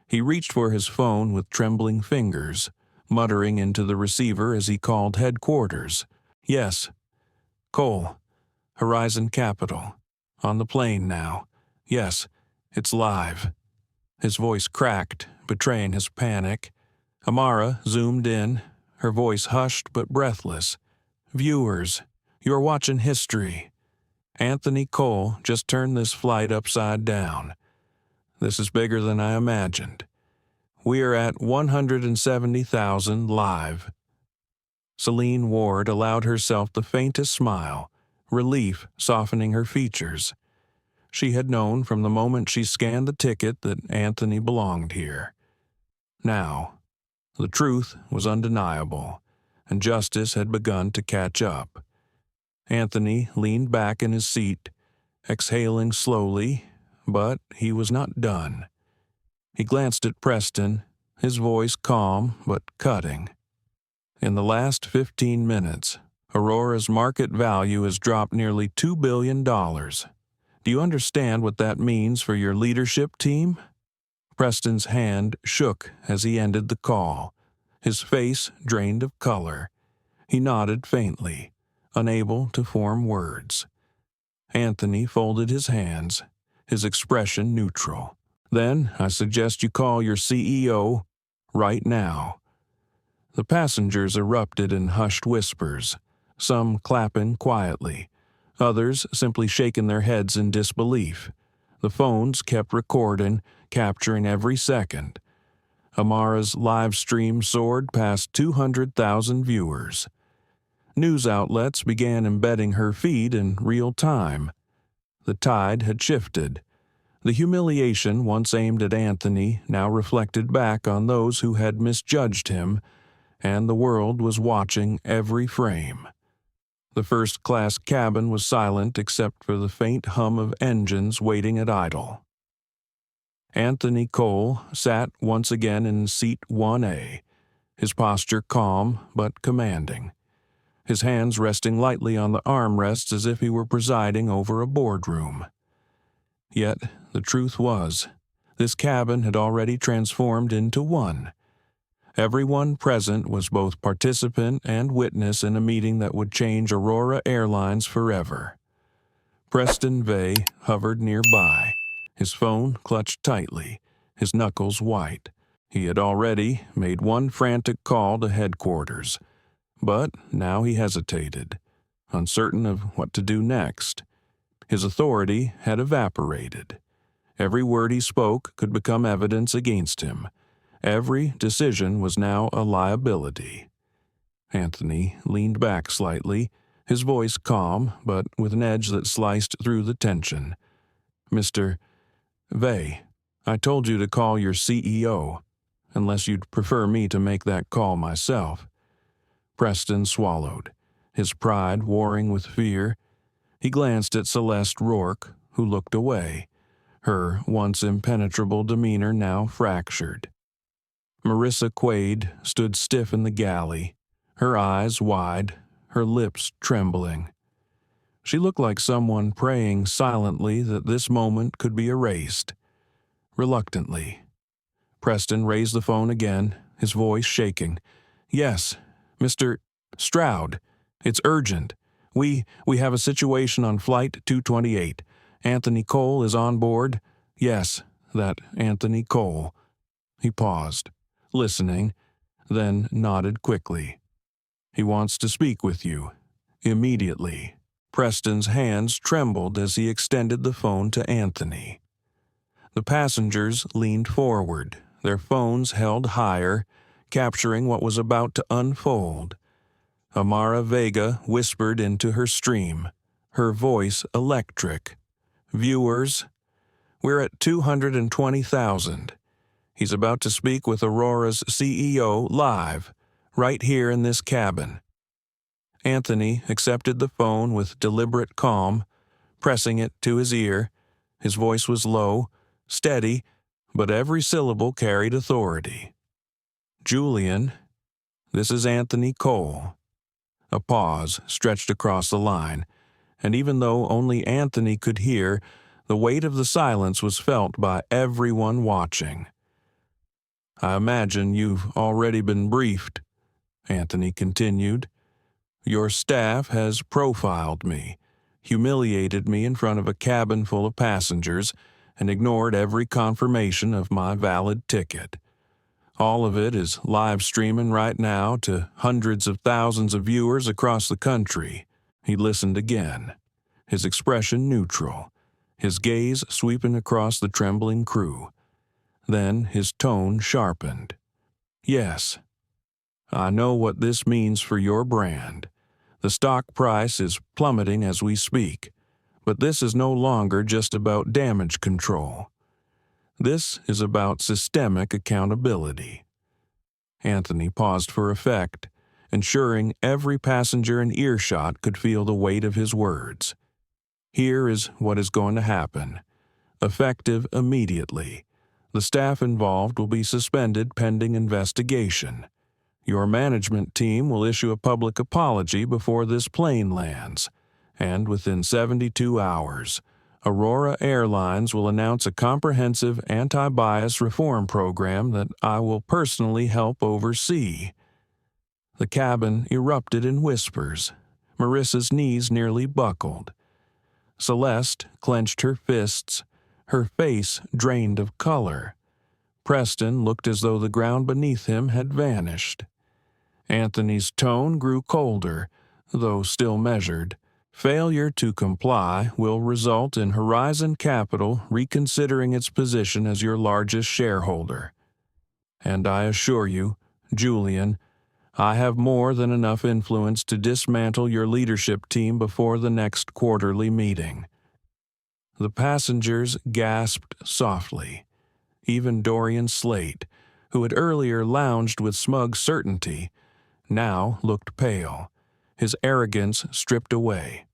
He reached for his phone with trembling fingers, muttering into the receiver as he called headquarters. Yes. Cole. Horizon Capital. On the plane now. Yes, it's live. His voice cracked, betraying his panic. Amara zoomed in, her voice hushed but breathless. Viewers, you're watching history. Anthony Cole just turned this flight upside down. This is bigger than I imagined. We are at 170,000 live. Celine Ward allowed herself the faintest smile, relief softening her features. She had known from the moment she scanned the ticket that Anthony belonged here. Now, the truth was undeniable, and justice had begun to catch up. Anthony leaned back in his seat, exhaling slowly, but he was not done. He glanced at Preston, his voice calm but cutting. In the last 15 minutes, Aurora's market value has dropped nearly $2 billion. Do you understand what that means for your leadership team? Preston's hand shook as he ended the call, his face drained of color. He nodded faintly, unable to form words. Anthony folded his hands, his expression neutral. Then I suggest you call your CEO right now. The passengers erupted in hushed whispers, some clapping quietly, others simply shaking their heads in disbelief. The phones kept recording, capturing every second. Amara's live stream soared past 200,000 viewers. News outlets began embedding her feed in real time. The tide had shifted. The humiliation once aimed at Anthony now reflected back on those who had misjudged him, and the world was watching every frame. The first-class cabin was silent except for the faint hum of engines waiting at idle. Anthony Cole sat once again in seat 1A, his posture calm but commanding, his hands resting lightly on the armrests as if he were presiding over a boardroom. Yet the truth was, this cabin had already transformed into one. Everyone present was both participant and witness in a meeting that would change Aurora Airlines forever. Preston Vey hovered nearby, his phone clutched tightly, his knuckles white. He had already made one frantic call to headquarters, but now he hesitated, uncertain of what to do next. His authority had evaporated. Every word he spoke could become evidence against him. Every decision was now a liability. Anthony leaned back slightly, his voice calm, but with an edge that sliced through the tension. "Mr. Vey, I told you to call your CEO, unless you'd prefer me to make that call myself." Preston swallowed, his pride warring with fear. He glanced at Celeste Rourke, who looked away, her once impenetrable demeanor now fractured. Marissa Quaid stood stiff in the galley, her eyes wide, her lips trembling. She looked like someone praying silently that this moment could be erased. Reluctantly, Preston raised the phone again, his voice shaking. "Yes, Mr. Stroud, it's urgent. We have a situation on Flight 228. Anthony Cole is on board." Yes, that Anthony Cole. He paused, listening, then nodded quickly. "He wants to speak with you. Immediately." Preston's hands trembled as he extended the phone to Anthony. The passengers leaned forward, their phones held higher, capturing what was about to unfold. Amara Vega whispered into her stream, her voice electric. "Viewers, we're at 220,000. He's about to speak with Aurora's CEO live, right here in this cabin." Anthony accepted the phone with deliberate calm, pressing it to his ear. His voice was low, steady, but every syllable carried authority. "Julian, this is Anthony Cole." A pause stretched across the line, and even though only Anthony could hear, the weight of the silence was felt by everyone watching. "I imagine you've already been briefed," Anthony continued. "Your staff has profiled me, humiliated me in front of a cabin full of passengers, and ignored every confirmation of my valid ticket. All of it is live streaming right now to hundreds of thousands of viewers across the country." He listened again, his expression neutral, his gaze sweeping across the trembling crew. Then his tone sharpened. "Yes, I know what this means for your brand. The stock price is plummeting as we speak, but this is no longer just about damage control. This is about systemic accountability." Anthony paused for effect, ensuring every passenger in earshot could feel the weight of his words. "Here is what is going to happen. Effective immediately. The staff involved will be suspended pending investigation. Your management team will issue a public apology before this plane lands, and within 72 hours, Aurora Airlines will announce a comprehensive anti-bias reform program that I will personally help oversee." The cabin erupted in whispers. Marissa's knees nearly buckled. Celeste clenched her fists, her face drained of color. Preston looked as though the ground beneath him had vanished. Anthony's tone grew colder, though still measured. "Failure to comply will result in Horizon Capital reconsidering its position as your largest shareholder. And I assure you, Julian, I have more than enough influence to dismantle your leadership team before the next quarterly meeting." The passengers gasped softly. Even Dorian Slate, who had earlier lounged with smug certainty, now looked pale, his arrogance stripped away.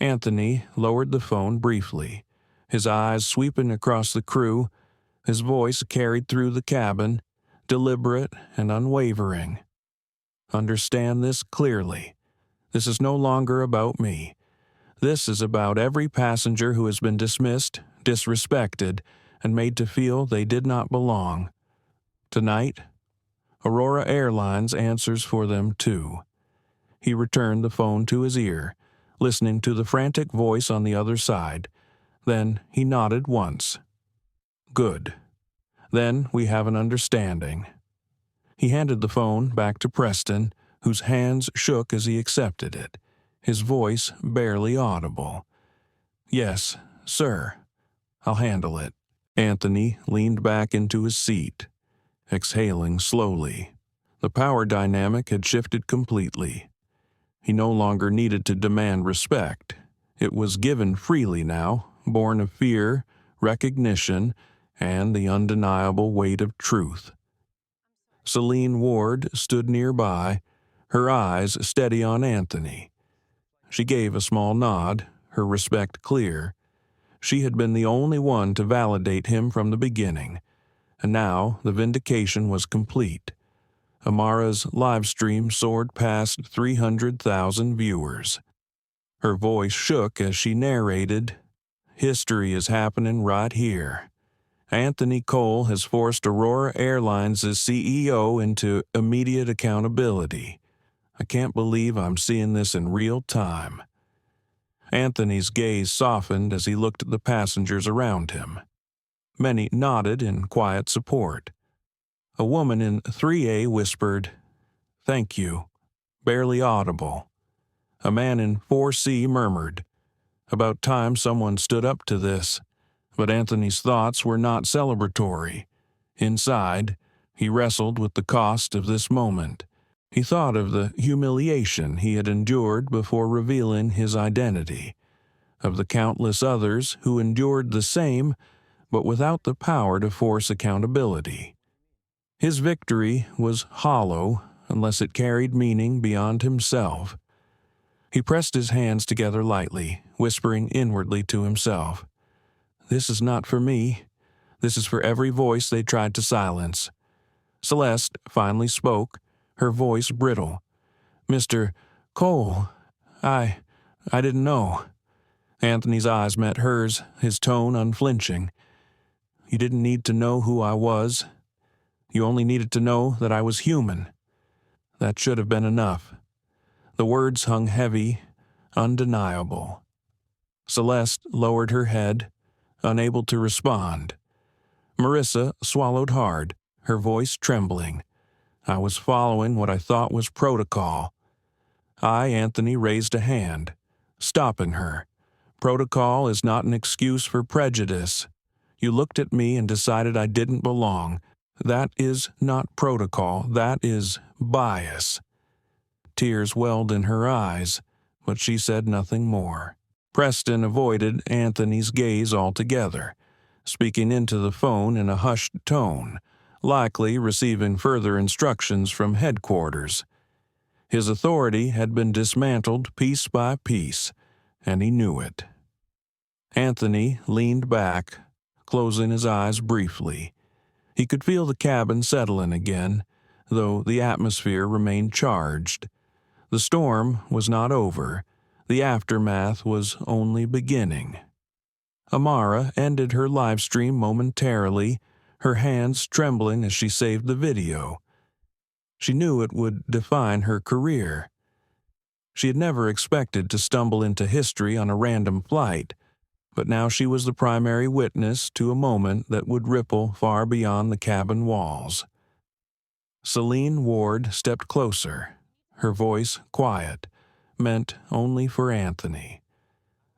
Anthony lowered the phone briefly, his eyes sweeping across the crew, his voice carried through the cabin, deliberate and unwavering. "Understand this clearly. This is no longer about me. This is about every passenger who has been dismissed, disrespected, and made to feel they did not belong. Tonight, Aurora Airlines answers for them too." He returned the phone to his ear, listening to the frantic voice on the other side. Then he nodded once. "Good. Then we have an understanding." He handed the phone back to Preston, whose hands shook as he accepted it, his voice barely audible. "Yes, sir. I'll handle it." Anthony leaned back into his seat, exhaling slowly. The power dynamic had shifted completely. He no longer needed to demand respect. It was given freely now, born of fear, recognition, and the undeniable weight of truth. Celine Ward stood nearby, her eyes steady on Anthony. She gave a small nod, her respect clear. She had been the only one to validate him from the beginning, and now the vindication was complete. Amara's live stream soared past 300,000 viewers. Her voice shook as she narrated, "History is happening right here. Anthony Cole has forced Aurora Airlines' CEO into immediate accountability. I can't believe I'm seeing this in real time." Anthony's gaze softened as he looked at the passengers around him. Many nodded in quiet support. A woman in 3A whispered, "Thank you," barely audible. A man in 4C murmured, "About time someone stood up to this." But Anthony's thoughts were not celebratory. Inside, he wrestled with the cost of this moment. He thought of the humiliation he had endured before revealing his identity, of the countless others who endured the same, but without the power to force accountability. His victory was hollow unless it carried meaning beyond himself. He pressed his hands together lightly, whispering inwardly to himself, "This is not for me. This is for every voice they tried to silence." Celeste finally spoke, her voice brittle. "Mr. Cole, I didn't know." Anthony's eyes met hers, his tone unflinching. "You didn't need to know who I was. You only needed to know that I was human. That should have been enough." The words hung heavy, undeniable. Celeste lowered her head, unable to respond. Marissa swallowed hard, her voice trembling. "I was following what I thought was protocol." Anthony raised a hand, stopping her. "Protocol is not an excuse for prejudice. You looked at me and decided I didn't belong. That is not protocol, that is bias." Tears welled in her eyes, but she said nothing more. Preston avoided Anthony's gaze altogether, speaking into the phone in a hushed tone, likely receiving further instructions from headquarters. His authority had been dismantled piece by piece, and he knew it. Anthony leaned back, closing his eyes briefly. He could feel the cabin settling again, though the atmosphere remained charged. The storm was not over. The aftermath was only beginning. Amara ended her live stream momentarily, her hands trembling as she saved the video. She knew it would define her career. She had never expected to stumble into history on a random flight, but now she was the primary witness to a moment that would ripple far beyond the cabin walls. Celine Ward stepped closer, her voice quiet, meant only for Anthony.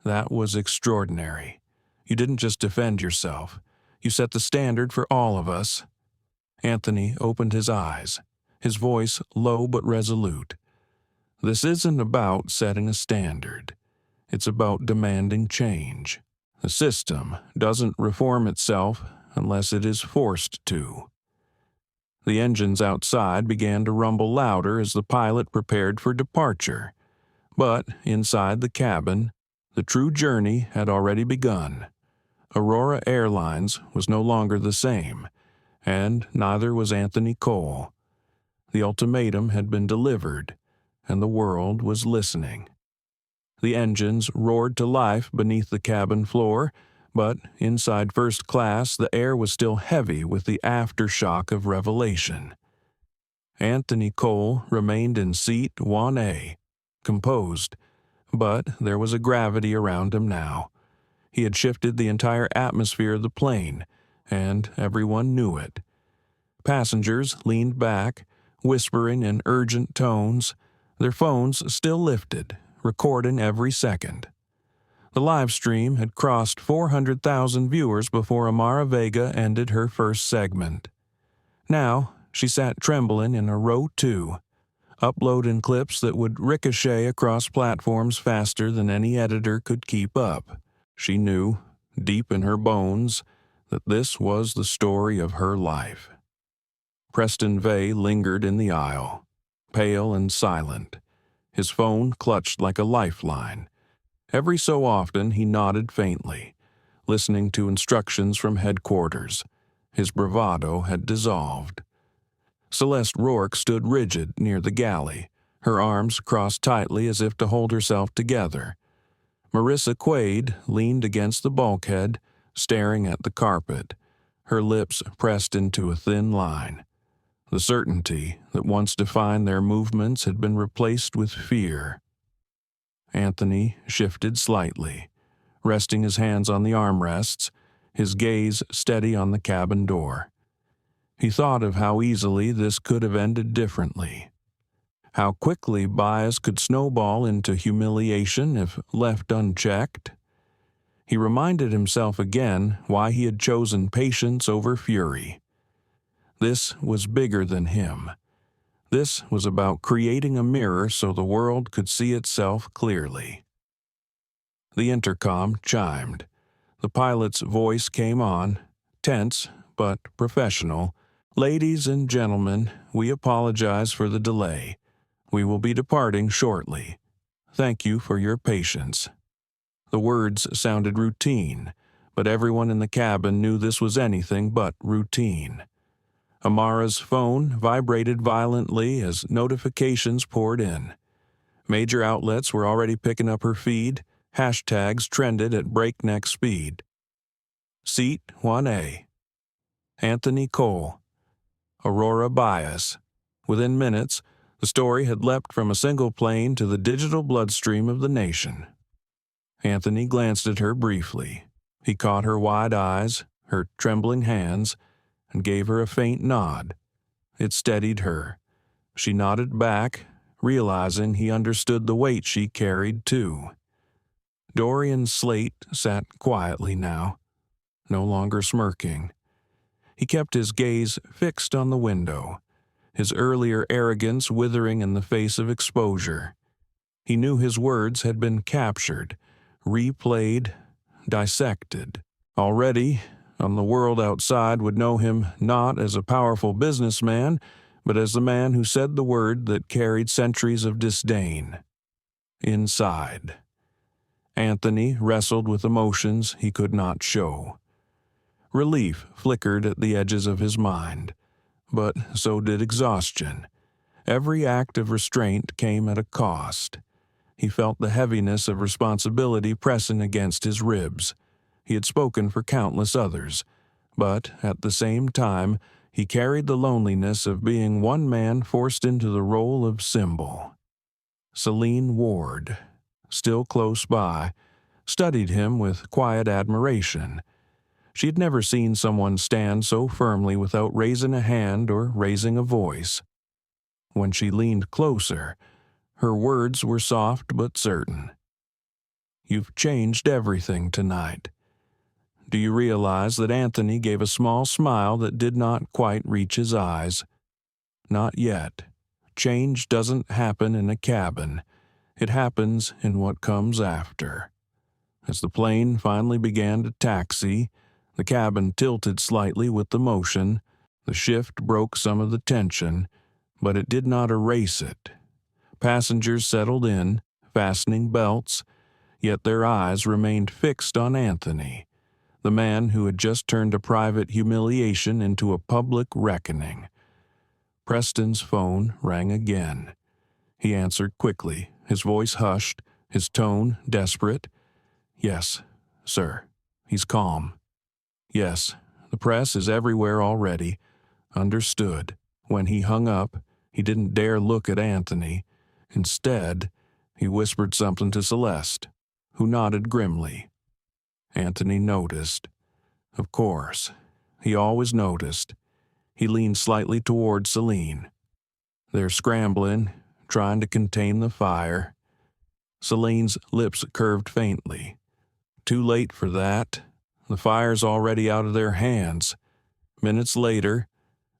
"That was extraordinary. You didn't just defend yourself. You set the standard for all of us." Anthony opened his eyes, his voice low but resolute. "This isn't about setting a standard. It's about demanding change. The system doesn't reform itself unless it is forced to." The engines outside began to rumble louder as the pilot prepared for departure. But inside the cabin, the true journey had already begun. Aurora Airlines was no longer the same, and neither was Anthony Cole. The ultimatum had been delivered, and the world was listening. The engines roared to life beneath the cabin floor, but inside first class the air was still heavy with the aftershock of revelation. Anthony Cole remained in seat 1A, composed, but there was a gravity around him now. He had shifted the entire atmosphere of the plane, and everyone knew it. Passengers leaned back, whispering in urgent tones, their phones still lifted, recording every second. The live stream had crossed 400,000 viewers before Amara Vega ended her first segment. Now, she sat trembling in a row 2, uploading clips that would ricochet across platforms faster than any editor could keep up. She knew, deep in her bones, that this was the story of her life. Preston Vey lingered in the aisle, pale and silent, his phone clutched like a lifeline. Every so often he nodded faintly, listening to instructions from headquarters. His bravado had dissolved. Celeste Rourke stood rigid near the galley, her arms crossed tightly as if to hold herself together. Marissa Quaid leaned against the bulkhead, staring at the carpet, her lips pressed into a thin line. The certainty that once defined their movements had been replaced with fear. Anthony shifted slightly, resting his hands on the armrests, his gaze steady on the cabin door. He thought of how easily this could have ended differently. How quickly bias could snowball into humiliation if left unchecked. He reminded himself again why he had chosen patience over fury. This was bigger than him. This was about creating a mirror so the world could see itself clearly. The intercom chimed. The pilot's voice came on, tense but professional. "Ladies and gentlemen, we apologize for the delay. We will be departing shortly. Thank you for your patience." The words sounded routine, but everyone in the cabin knew this was anything but routine. Amara's phone vibrated violently as notifications poured in. Major outlets were already picking up her feed. Hashtags trended at breakneck speed. Seat 1A. Anthony Cole. Aurora Bias. Within minutes, the story had leapt from a single plane to the digital bloodstream of the nation. Anthony glanced at her briefly. He caught her wide eyes, her trembling hands, and gave her a faint nod. It steadied her. She nodded back, realizing he understood the weight she carried, too. Dorian Slate sat quietly now, no longer smirking. He kept his gaze fixed on the window, his earlier arrogance withering in the face of exposure. He knew his words had been captured, replayed, dissected. Already, the world outside would know him not as a powerful businessman, but as the man who said the word that carried centuries of disdain. Inside. Anthony wrestled with emotions he could not show. Relief flickered at the edges of his mind, but so did exhaustion. Every act of restraint came at a cost. He felt the heaviness of responsibility pressing against his ribs. He had spoken for countless others, but at the same time, he carried the loneliness of being one man forced into the role of symbol. Celine Ward, still close by, studied him with quiet admiration. She had never seen someone stand so firmly without raising a hand or raising a voice. When she leaned closer, her words were soft but certain. "You've changed everything tonight." Do you realize that Anthony gave a small smile that did not quite reach his eyes? Not yet. Change doesn't happen in a cabin. It happens in what comes after. As the plane finally began to taxi, the cabin tilted slightly with the motion. The shift broke some of the tension, but it did not erase it. Passengers settled in, fastening belts, yet their eyes remained fixed on Anthony, the man who had just turned a private humiliation into a public reckoning. Preston's phone rang again. He answered quickly, his voice hushed, his tone desperate. "Yes, sir." He's calm. "Yes, the press is everywhere already." Understood. When he hung up, he didn't dare look at Anthony. Instead, he whispered something to Celeste, who nodded grimly. Anthony noticed. Of course, he always noticed. He leaned slightly toward Celine. They're scrambling, trying to contain the fire. Celine's lips curved faintly. Too late for that. The fire's already out of their hands. Minutes later,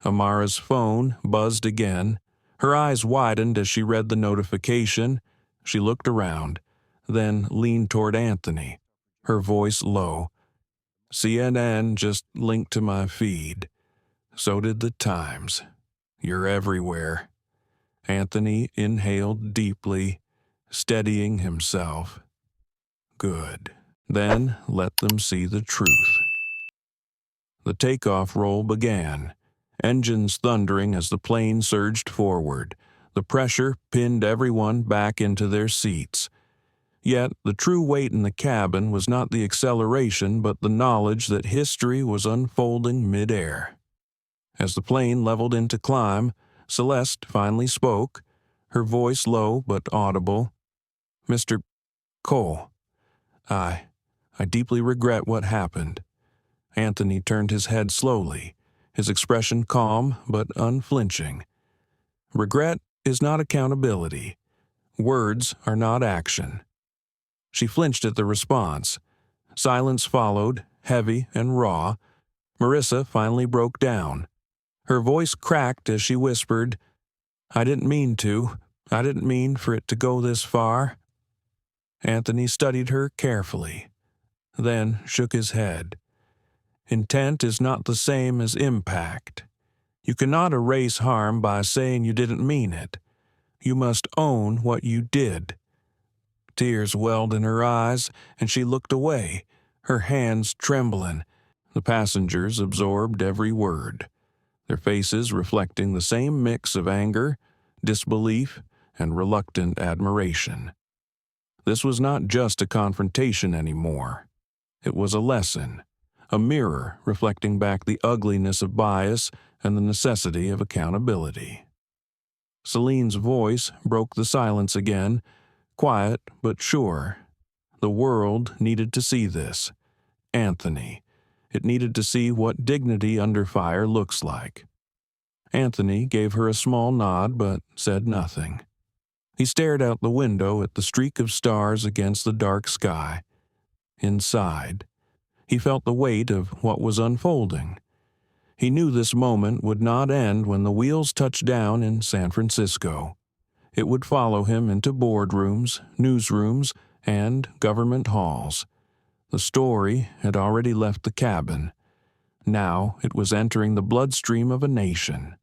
Amara's phone buzzed again. Her eyes widened as she read the notification. She looked around, then leaned toward Anthony, her voice low. CNN just linked to my feed. So did the Times. You're everywhere. Anthony inhaled deeply, steadying himself. Good. Then let them see the truth. The takeoff roll began, engines thundering as the plane surged forward. The pressure pinned everyone back into their seats. Yet the true weight in the cabin was not the acceleration but the knowledge that history was unfolding midair. As the plane leveled into climb, Celeste finally spoke, her voice low but audible. "Mr. Cole, I deeply regret what happened." Anthony turned his head slowly, his expression calm but unflinching. Regret is not accountability. Words are not action. She flinched at the response. Silence followed, heavy and raw. Marissa finally broke down. Her voice cracked as she whispered, "I didn't mean to. I didn't mean for it to go this far." Anthony studied her carefully, then shook his head. Intent is not the same as impact. You cannot erase harm by saying you didn't mean it. You must own what you did. Tears welled in her eyes, and she looked away, her hands trembling. The passengers absorbed every word, their faces reflecting the same mix of anger, disbelief, and reluctant admiration. This was not just a confrontation anymore. It was a lesson, a mirror reflecting back the ugliness of bias and the necessity of accountability. Celine's voice broke the silence again, quiet but sure. The world needed to see this. Anthony. It needed to see what dignity under fire looks like. Anthony gave her a small nod but said nothing. He stared out the window at the streak of stars against the dark sky. Inside, he felt the weight of what was unfolding. He knew this moment would not end when the wheels touched down in San Francisco. It would follow him into boardrooms, newsrooms, and government halls. The story had already left the cabin. Now it was entering the bloodstream of a nation.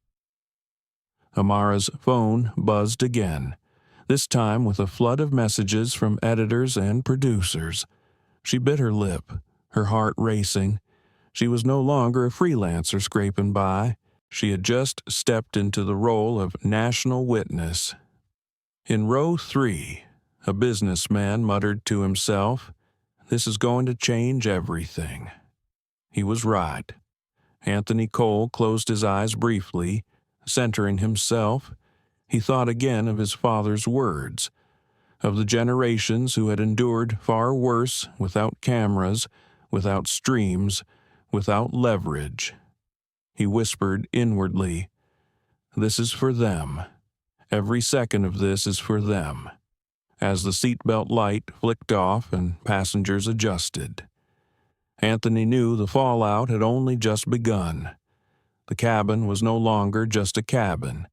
Amara's phone buzzed again, this time with a flood of messages from editors and producers. She bit her lip, her heart racing. She was no longer a freelancer scraping by. She had just stepped into the role of national witness. In row 3, a businessman muttered to himself, "This is going to change everything." He was right. Anthony Cole closed his eyes briefly, centering himself. He thought again of his father's words, of the generations who had endured far worse without cameras, without streams, without leverage. He whispered inwardly, "This is for them. Every second of this is for them." As the seatbelt light flicked off and passengers adjusted, Anthony knew the fallout had only just begun. The cabin was no longer just a cabin.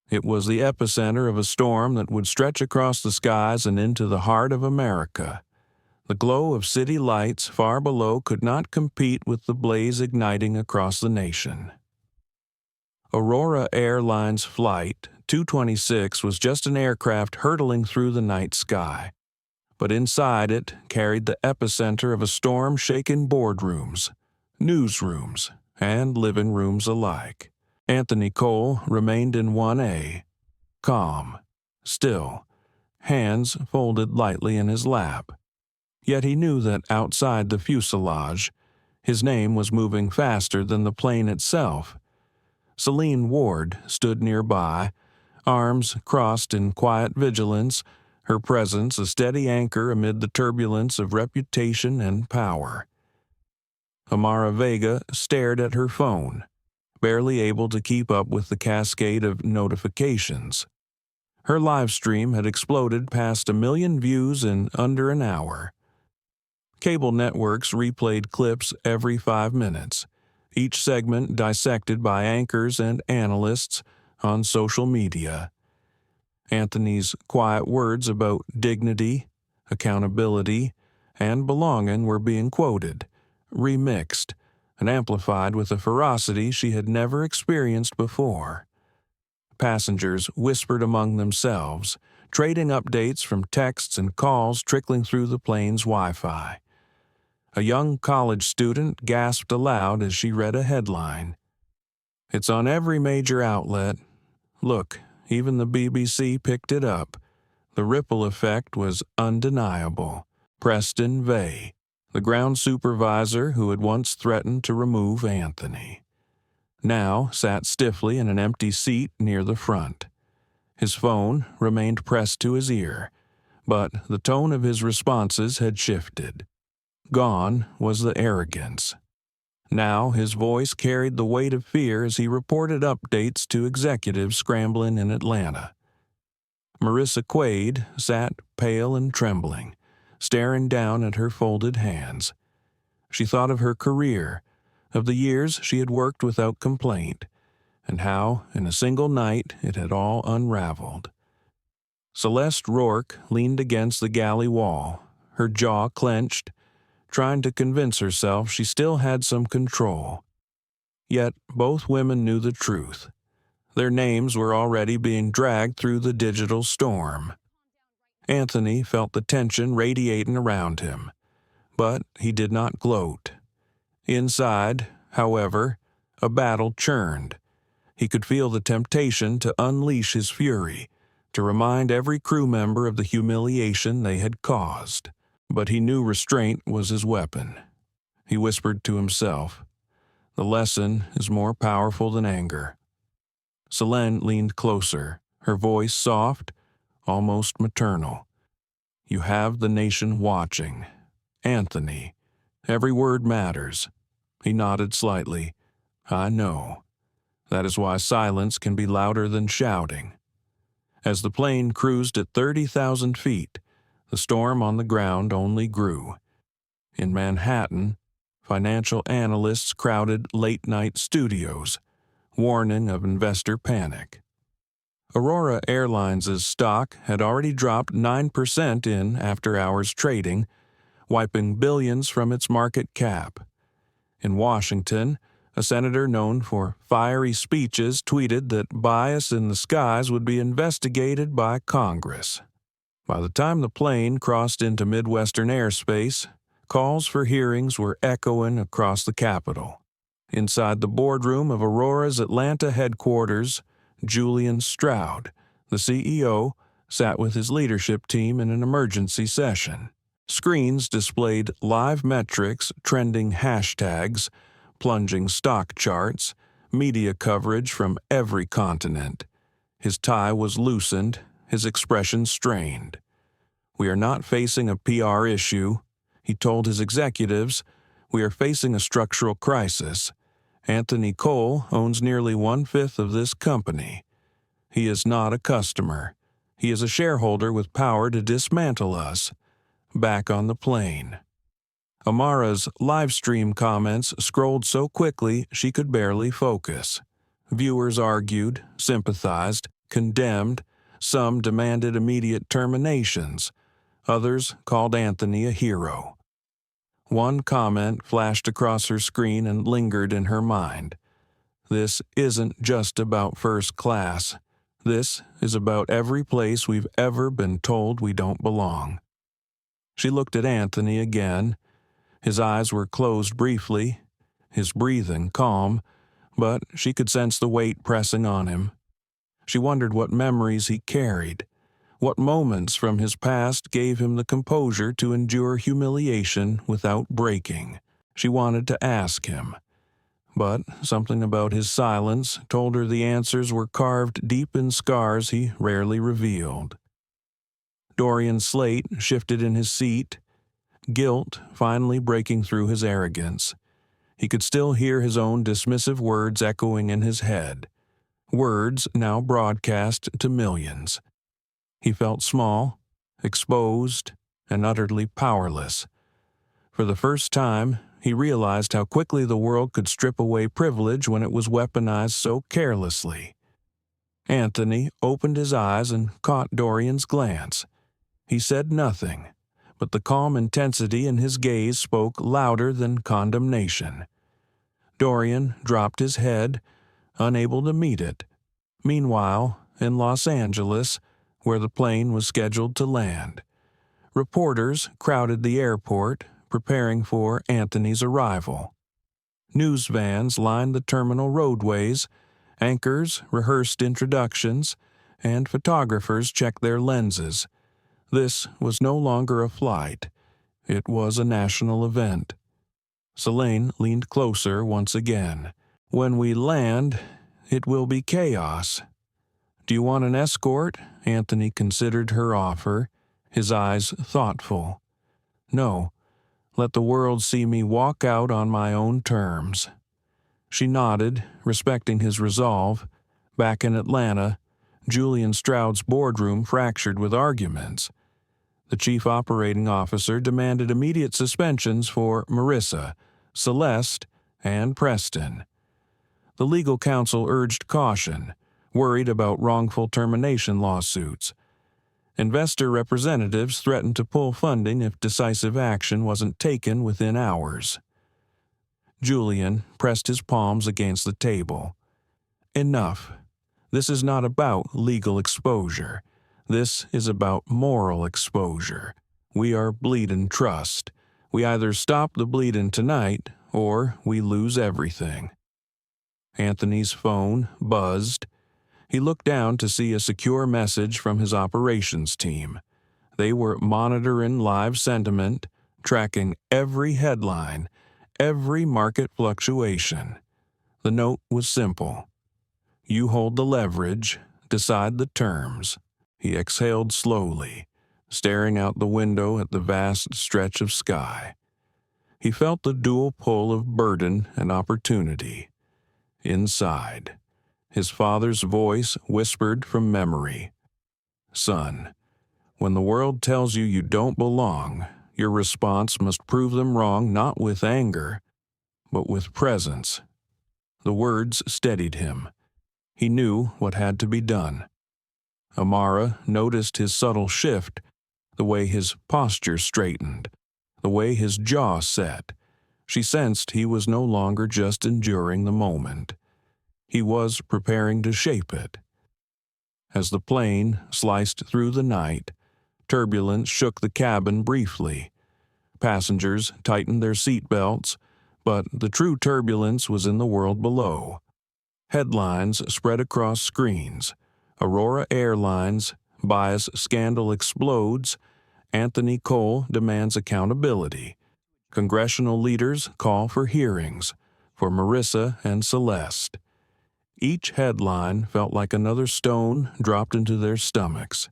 It was the epicenter of a storm that would stretch across the skies and into the heart of America. The glow of city lights far below could not compete with the blaze igniting across the nation. Aurora Airlines Flight 226 was just an aircraft hurtling through the night sky, but inside it carried the epicenter of a storm shaking boardrooms, newsrooms, and living rooms alike. Anthony Cole remained in 1A, calm, still, hands folded lightly in his lap. Yet he knew that outside the fuselage, his name was moving faster than the plane itself. Celine Ward stood nearby, arms crossed in quiet vigilance, her presence a steady anchor amid the turbulence of reputation and power. Amara Vega stared at her phone, barely able to keep up with the cascade of notifications. Her live stream had exploded past 1 million views in under an hour. Cable networks replayed clips every 5 minutes, each segment dissected by anchors and analysts on social media. Anthony's quiet words about dignity, accountability, and belonging were being quoted, remixed, and amplified with a ferocity she had never experienced before. Passengers whispered among themselves, trading updates from texts and calls trickling through the plane's Wi-Fi. A young college student gasped aloud as she read a headline. "It's on every major outlet. Look, even the BBC picked it up. The ripple effect was undeniable." Preston Vey, the ground supervisor who had once threatened to remove Anthony, now sat stiffly in an empty seat near the front. His phone remained pressed to his ear, but the tone of his responses had shifted. Gone was the arrogance. Now his voice carried the weight of fear as he reported updates to executives scrambling in Atlanta. Marissa Quaid sat pale and trembling, staring down at her folded hands. She thought of her career, of the years she had worked without complaint, and how, in a single night, it had all unraveled. Celeste Rourke leaned against the galley wall, her jaw clenched, trying to convince herself she still had some control. Yet both women knew the truth. Their names were already being dragged through the digital storm. Anthony felt the tension radiating around him, but he did not gloat. Inside, however, a battle churned. He could feel the temptation to unleash his fury, to remind every crew member of the humiliation they had caused. But he knew restraint was his weapon. He whispered to himself, "The lesson is more powerful than anger." Selene leaned closer, her voice soft, almost maternal. "You have the nation watching. Anthony, every word matters." He nodded slightly. "I know. That is why silence can be louder than shouting." As the plane cruised at 30,000 feet, the storm on the ground only grew. In Manhattan, financial analysts crowded late-night studios, warning of investor panic. Aurora Airlines' stock had already dropped 9% in after-hours trading, wiping billions from its market cap. In Washington, a senator known for fiery speeches tweeted that bias in the skies would be investigated by Congress. By the time the plane crossed into Midwestern airspace, calls for hearings were echoing across the Capitol. Inside the boardroom of Aurora's Atlanta headquarters, Julian Stroud, the CEO, sat with his leadership team in an emergency session. Screens displayed live metrics, trending hashtags, plunging stock charts, media coverage from every continent. His tie was loosened, his expression strained. "We are not facing a PR issue," he told his executives. "We are facing a structural crisis. Anthony Cole owns nearly 1/5 of this company. He is not a customer. He is a shareholder with power to dismantle us." Back on the plane, Amara's live stream comments scrolled so quickly she could barely focus. Viewers argued, sympathized, condemned. Some demanded immediate terminations. Others called Anthony a hero. One comment flashed across her screen and lingered in her mind. "This isn't just about first class. This is about every place we've ever been told we don't belong." She looked at Anthony again. His eyes were closed briefly, his breathing calm, but she could sense the weight pressing on him. She wondered what memories he carried, what moments from his past gave him the composure to endure humiliation without breaking. She wanted to ask him, but something about his silence told her the answers were carved deep in scars he rarely revealed. Dorian Slate shifted in his seat, guilt finally breaking through his arrogance. He could still hear his own dismissive words echoing in his head, words now broadcast to millions. He felt small, exposed, and utterly powerless. For the first time, he realized how quickly the world could strip away privilege when it was weaponized so carelessly. Anthony opened his eyes and caught Dorian's glance. He said nothing, but the calm intensity in his gaze spoke louder than condemnation. Dorian dropped his head, unable to meet it. Meanwhile, in Los Angeles, where the plane was scheduled to land, reporters crowded the airport, preparing for Anthony's arrival. News vans lined the terminal roadways, anchors rehearsed introductions, and photographers checked their lenses. This was no longer a flight. It was a national event. Selene leaned closer once again. "When we land, it will be chaos." "Do you want an escort?" Anthony considered her offer, his eyes thoughtful. "No. Let the world see me walk out on my own terms." She nodded, respecting his resolve. Back in Atlanta, Julian Stroud's boardroom fractured with arguments. The chief operating officer demanded immediate suspensions for Marissa, Celeste, and Preston. The legal counsel urged caution, worried about wrongful termination lawsuits. Investor representatives threatened to pull funding if decisive action wasn't taken within hours. Julian pressed his palms against the table. "Enough. This is not about legal exposure. This is about moral exposure. We are bleedin' trust. We either stop the bleeding tonight, or we lose everything." Anthony's phone buzzed. He looked down to see a secure message from his operations team. They were monitoring live sentiment, tracking every headline, every market fluctuation. The note was simple. "You hold the leverage, decide the terms." He exhaled slowly, staring out the window at the vast stretch of sky. He felt the dual pull of burden and opportunity. Inside, his father's voice whispered from memory, "Son, when the world tells you you don't belong, your response must prove them wrong not with anger, but with presence." The words steadied him. He knew what had to be done. Amara noticed his subtle shift, the way his posture straightened, the way his jaw set. She sensed he was no longer just enduring the moment. He was preparing to shape it. As the plane sliced through the night, turbulence shook the cabin briefly. Passengers tightened their seatbelts, but the true turbulence was in the world below. Headlines spread across screens. Aurora Airlines, bias scandal explodes. Anthony Cole demands accountability. Congressional leaders call for hearings for Marissa and Celeste. Each headline felt like another stone dropped into their stomachs.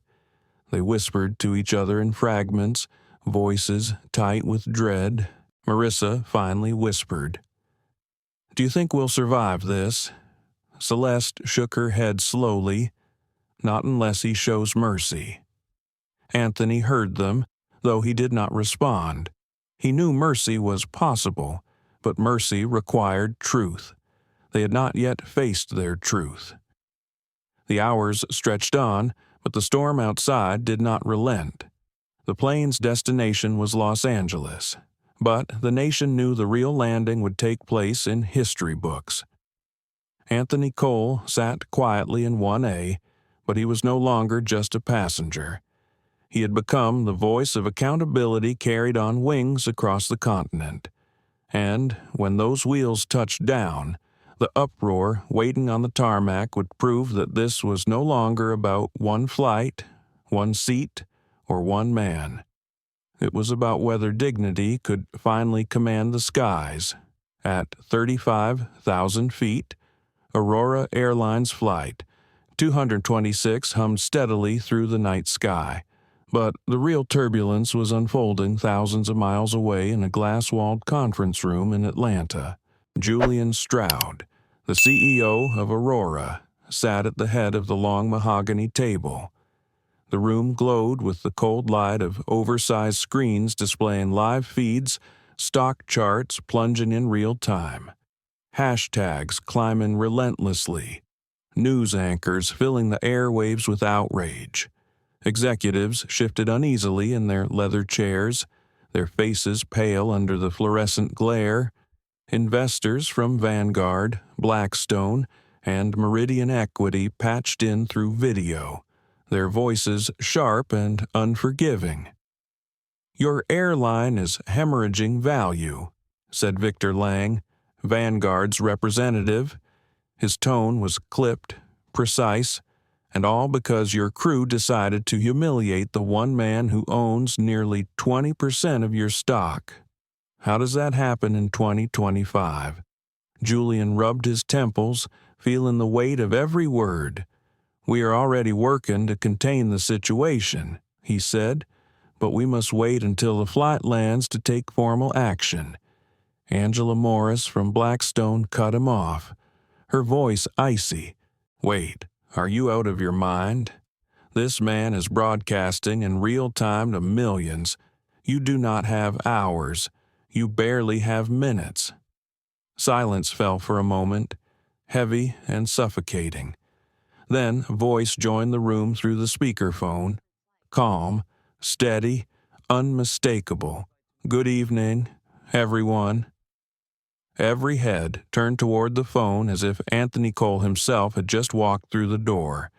They whispered to each other in fragments, voices tight with dread. Marissa finally whispered, "Do you think we'll survive this?" Celeste shook her head slowly. "Not unless he shows mercy." Anthony heard them, though he did not respond. He knew mercy was possible, but mercy required truth. They had not yet faced their truth. The hours stretched on, but the storm outside did not relent. The plane's destination was Los Angeles, but the nation knew the real landing would take place in history books. Anthony Cole sat quietly in 1A, but he was no longer just a passenger. He had become the voice of accountability carried on wings across the continent. And when those wheels touched down, the uproar waiting on the tarmac would prove that this was no longer about one flight, one seat, or one man. It was about whether dignity could finally command the skies. At 35,000 feet, Aurora Airlines Flight 226 hummed steadily through the night sky. But the real turbulence was unfolding thousands of miles away in a glass-walled conference room in Atlanta. Julian Stroud, the CEO of Aurora, sat at the head of the long mahogany table. The room glowed with the cold light of oversized screens displaying live feeds, stock charts plunging in real time, hashtags climbing relentlessly, news anchors filling the airwaves with outrage. Executives shifted uneasily in their leather chairs, their faces pale under the fluorescent glare. Investors from Vanguard, Blackstone, and Meridian Equity patched in through video, their voices sharp and unforgiving. "Your airline is hemorrhaging value," said Victor Lang, Vanguard's representative. His tone was clipped, precise, and all because your crew decided to humiliate the one man who owns nearly 20% of your stock. How does that happen in 2025? Julian rubbed his temples, feeling the weight of every word. "We are already working to contain the situation," he said, "but we must wait until the flight lands to take formal action." Angela Morris from Blackstone cut him off, her voice icy. "Wait, are you out of your mind? This man is broadcasting in real time to millions. You do not have hours. You barely have minutes." Silence fell for a moment, heavy and suffocating. Then a voice joined the room through the speakerphone, calm, steady, unmistakable. "Good evening, everyone." Every head turned toward the phone as if Anthony Cole himself had just walked through the door.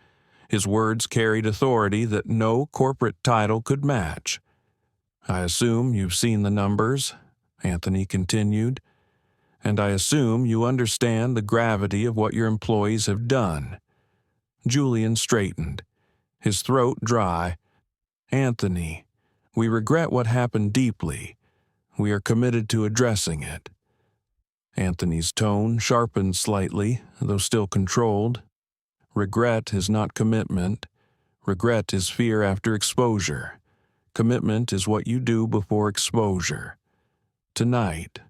His words carried authority that no corporate title could match. "I assume you've seen the numbers," Anthony continued, "and I assume you understand the gravity of what your employees have done." Julian straightened, his throat dry. "Anthony, we regret what happened deeply. We are committed to addressing it." Anthony's tone sharpened slightly, though still controlled. "Regret is not commitment. Regret is fear after exposure. Commitment is what you do before exposure. Tonight,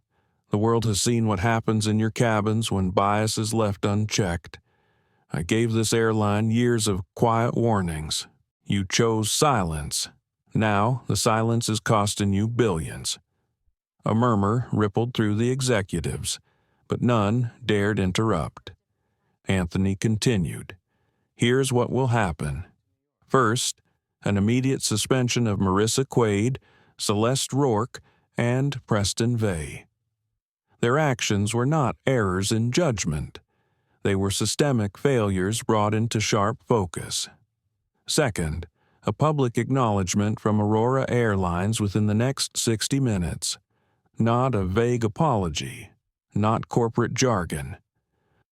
the world has seen what happens in your cabins when bias is left unchecked. I gave this airline years of quiet warnings. You chose silence. Now the silence is costing you billions." A murmur rippled through the executives, but none dared interrupt. Anthony continued, "Here's what will happen. First, an immediate suspension of Marissa Quaid, Celeste Rourke, and Preston Vey. Their actions were not errors in judgment. They were systemic failures brought into sharp focus. Second, a public acknowledgement from Aurora Airlines within the next 60 minutes. Not a vague apology, not corporate jargon.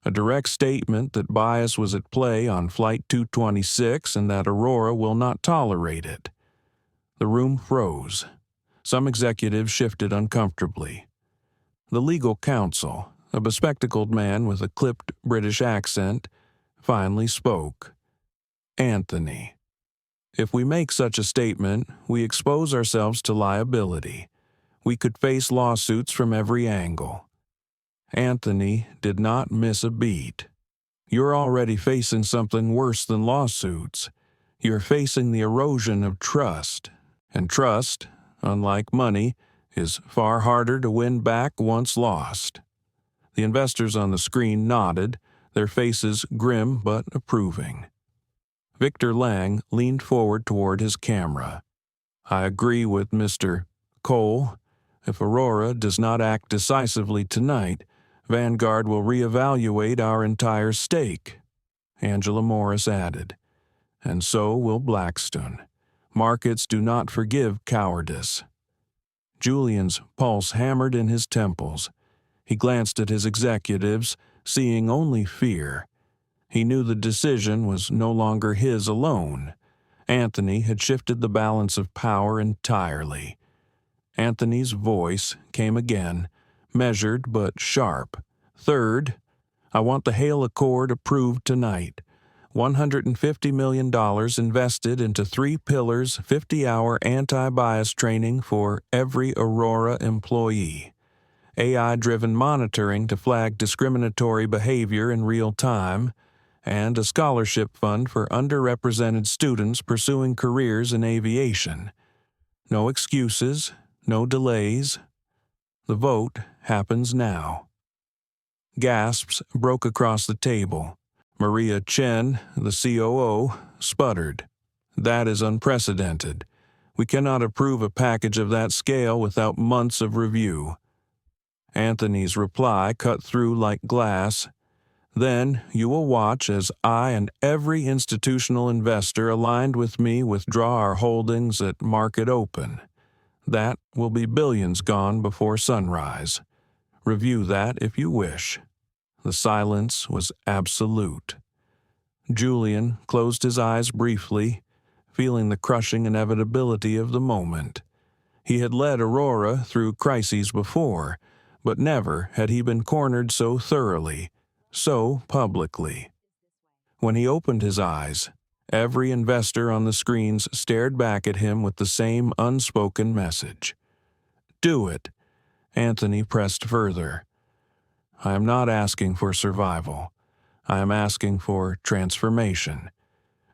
A direct statement that bias was at play on Flight 226 and that Aurora will not tolerate it. The room froze. Some executives shifted uncomfortably. The legal counsel, a bespectacled man with a clipped British accent, finally spoke. "Anthony, if we make such a statement, we expose ourselves to liability. We could face lawsuits from every angle." Anthony did not miss a beat. "You're already facing something worse than lawsuits. You're facing the erosion of trust. And trust, unlike money, is far harder to win back once lost." The investors on the screen nodded, their faces grim but approving. Victor Lang leaned forward toward his camera. "I agree with Mr. Cole. If Aurora does not act decisively tonight, Vanguard will reevaluate our entire stake." Angela Morris added, "And so will Blackstone. Markets do not forgive cowardice." Julian's pulse hammered in his temples. He glanced at his executives, seeing only fear. He knew the decision was no longer his alone. Anthony had shifted the balance of power entirely. Anthony's voice came again, measured but sharp. "Third, I want the Hale Accord approved tonight. $150 million invested into 3 pillars, 50-hour anti-bias training for every Aurora employee. AI-driven monitoring to flag discriminatory behavior in real time, and a scholarship fund for underrepresented students pursuing careers in aviation. No excuses, no delays. The vote happens now. Gasps broke across the table. Maria Chen, the COO, sputtered. That is unprecedented. We cannot approve a package of that scale without months of review. Anthony's reply cut through like glass. Then you will watch as I and every institutional investor aligned with me withdraw our holdings at market open. That will be billions gone before sunrise. Review that if you wish. The silence was absolute. Julian closed his eyes briefly, feeling the crushing inevitability of the moment. He had led Aurora through crises before, but never had he been cornered so thoroughly, so publicly. When he opened his eyes, every investor on the screens stared back at him with the same unspoken message. Do it. Anthony pressed further. I am not asking for survival. I am asking for transformation.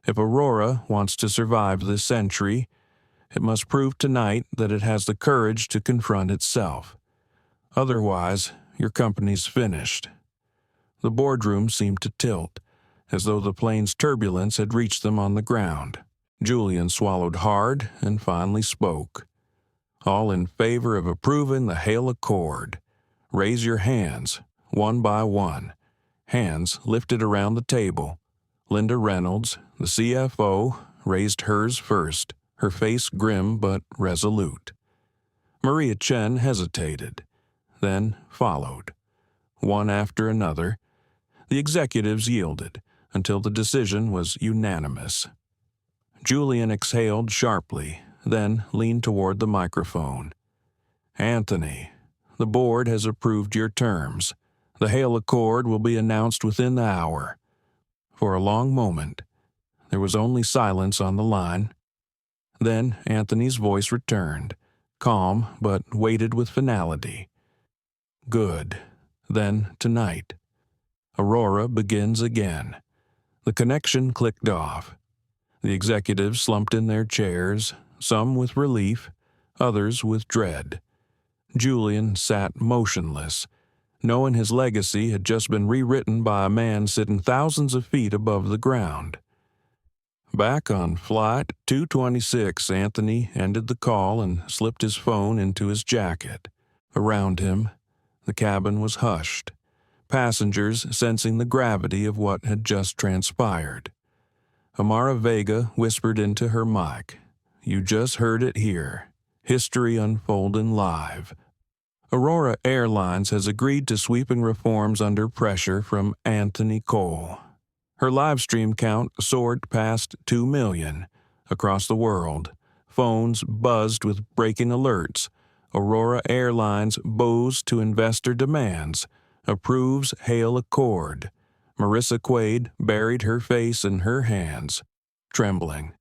If Aurora wants to survive this century, it must prove tonight that it has the courage to confront itself. Otherwise, your company's finished. The boardroom seemed to tilt, as though the plane's turbulence had reached them on the ground. Julian swallowed hard and finally spoke. All in favor of approving the Hale Accord. Raise your hands, one by one. Hands lifted around the table. Linda Reynolds, the CFO, raised hers first, her face grim but resolute. Maria Chen hesitated, then followed. One after another, the executives yielded until the decision was unanimous. Julian exhaled sharply, then leaned toward the microphone. Anthony, the board has approved your terms. The Hale Accord will be announced within the hour. For a long moment, there was only silence on the line. Then Anthony's voice returned, calm but weighted with finality. Good. Then tonight, Aurora begins again. The connection clicked off. The executives slumped in their chairs, some with relief, others with dread. Julian sat motionless, knowing his legacy had just been rewritten by a man sitting thousands of feet above the ground. Back on Flight 226, Anthony ended the call and slipped his phone into his jacket. Around him, the cabin was hushed, passengers sensing the gravity of what had just transpired. Amara Vega whispered into her mic, "You just heard it here. History unfolding live. Aurora Airlines has agreed to sweeping reforms under pressure from Anthony Cole." Her live stream count soared past 2 million. Across the world, phones buzzed with breaking alerts. Aurora Airlines bows to investor demands, approves Hale Accord. Marissa Quaid buried her face in her hands, trembling.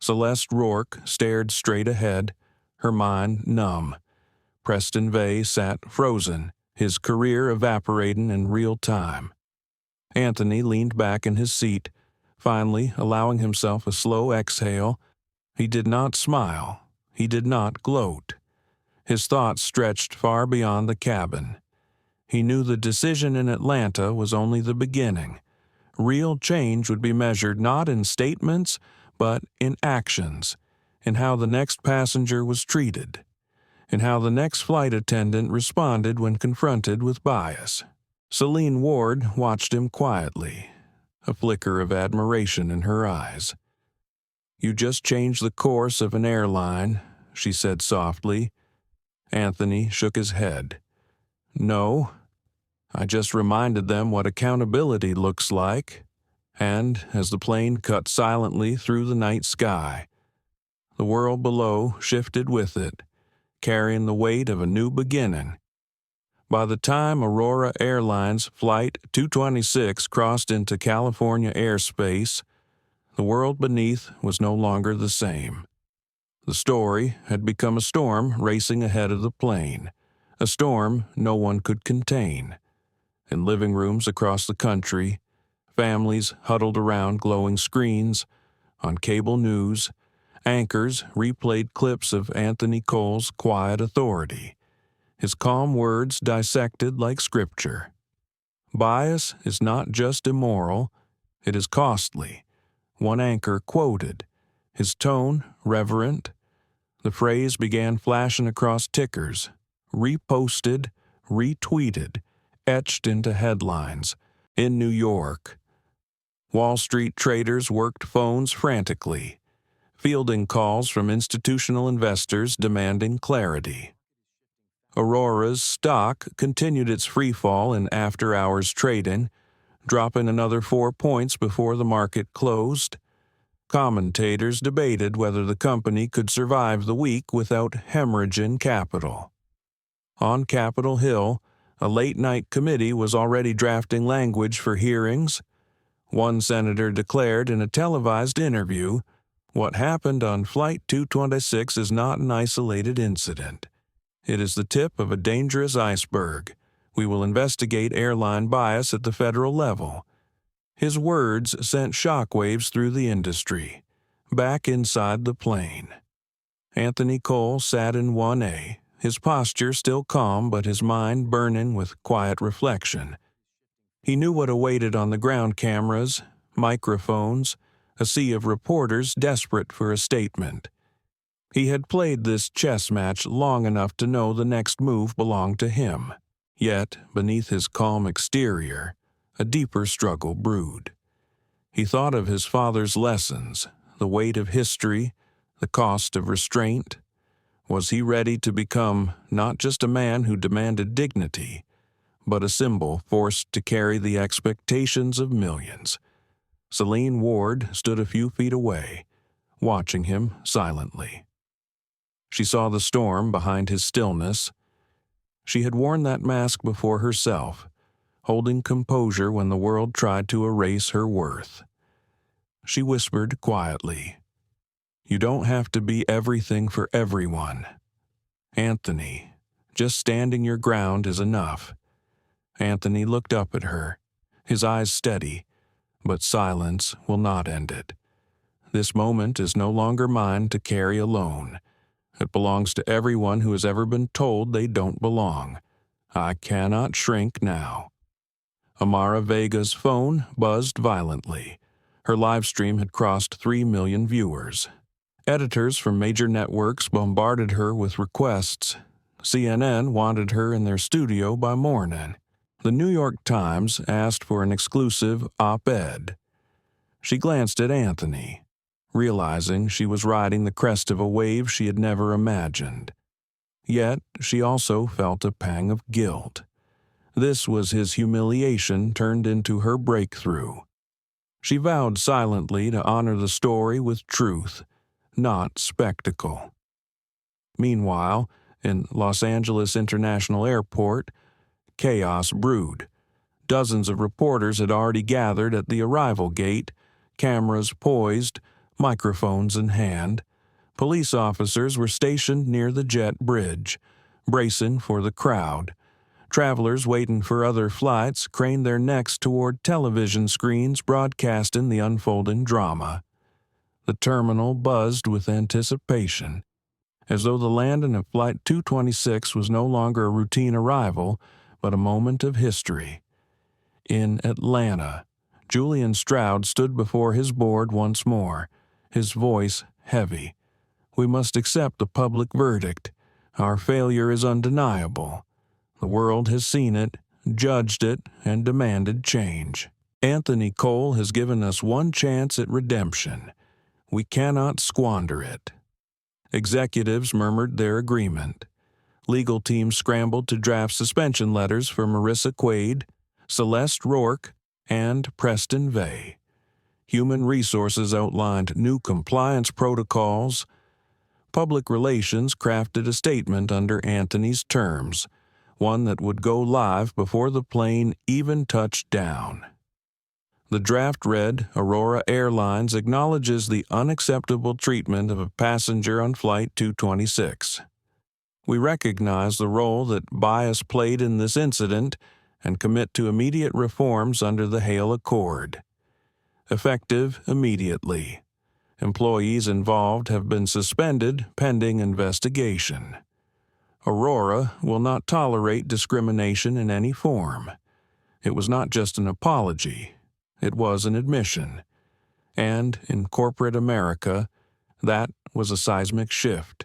Celeste Rourke stared straight ahead, her mind numb. Preston Vey sat frozen, his career evaporating in real time. Anthony leaned back in his seat, finally allowing himself a slow exhale. He did not smile. He did not gloat. His thoughts stretched far beyond the cabin. He knew the decision in Atlanta was only the beginning. Real change would be measured not in statements, but in actions, in how the next passenger was treated, in how the next flight attendant responded when confronted with bias. Celine Ward watched him quietly, a flicker of admiration in her eyes. "You just changed the course of an airline," she said softly. Anthony shook his head. "No, I just reminded them what accountability looks like." And as the plane cut silently through the night sky, the world below shifted with it, carrying the weight of a new beginning. By the time Aurora Airlines Flight 226 crossed into California airspace, the world beneath was no longer the same. The story had become a storm racing ahead of the plane, a storm no one could contain. In living rooms across the country, families huddled around glowing screens. On cable news, anchors replayed clips of Anthony Cole's quiet authority, his calm words dissected like scripture. Bias is not just immoral, it is costly. One anchor quoted, his tone reverent. The phrase began flashing across tickers, reposted, retweeted, etched into headlines. In New York, Wall Street traders worked phones frantically, fielding calls from institutional investors demanding clarity. Aurora's stock continued its freefall in after-hours trading, dropping another 4 points before the market closed. Commentators debated whether the company could survive the week without hemorrhaging capital. On Capitol Hill, a late-night committee was already drafting language for hearings. One senator declared in a televised interview, "What happened on Flight 226 is not an isolated incident. It is the tip of a dangerous iceberg. We will investigate airline bias at the federal level." His words sent shockwaves through the industry. Back inside the plane, Anthony Cole sat in 1A, his posture still calm but his mind burning with quiet reflection. He knew what awaited on the ground cameras, microphones, a sea of reporters desperate for a statement. He had played this chess match long enough to know the next move belonged to him. Yet, beneath his calm exterior, a deeper struggle brewed. He thought of his father's lessons, the weight of history, the cost of restraint. Was he ready to become not just a man who demanded dignity, but a symbol forced to carry the expectations of millions? Celine Ward stood a few feet away, watching him silently. She saw the storm behind his stillness. She had worn that mask before herself, holding composure when the world tried to erase her worth. She whispered quietly, "You don't have to be everything for everyone. Anthony, just standing your ground is enough." Anthony looked up at her, his eyes steady, but silence will not end it. This moment is no longer mine to carry alone. It belongs to everyone who has ever been told they don't belong. I cannot shrink now. Amara Vega's phone buzzed violently. Her live stream had crossed 3 million viewers. Editors from major networks bombarded her with requests. CNN wanted her in their studio by morning. The New York Times asked for an exclusive op-ed. She glanced at Anthony, realizing she was riding the crest of a wave she had never imagined. Yet she also felt a pang of guilt. This was his humiliation turned into her breakthrough. She vowed silently to honor the story with truth, not spectacle. Meanwhile, in Los Angeles International Airport, chaos brewed. Dozens of reporters had already gathered at the arrival gate, cameras poised, microphones in hand. Police officers were stationed near the jet bridge, bracing for the crowd. Travelers waiting for other flights craned their necks toward television screens broadcasting the unfolding drama. The terminal buzzed with anticipation, as though the landing of Flight 226 was no longer a routine arrival, but a moment of history. In Atlanta, Julian Stroud stood before his board once more, his voice heavy. "We must accept the public verdict. Our failure is undeniable. The world has seen it, judged it, and demanded change. Anthony Cole has given us one chance at redemption. We cannot squander it." Executives murmured their agreement. Legal teams scrambled to draft suspension letters for Marissa Quaid, Celeste Rourke, and Preston Vey. Human Resources outlined new compliance protocols. Public Relations crafted a statement under Anthony's terms, one that would go live before the plane even touched down. The draft read, "Aurora Airlines acknowledges the unacceptable treatment of a passenger on Flight 226. We recognize the role that bias played in this incident and commit to immediate reforms under the Hale Accord. Effective immediately. Employees involved have been suspended pending investigation. Aurora will not tolerate discrimination in any form. It was not just an apology, it was an admission. And in corporate America, that was a seismic shift.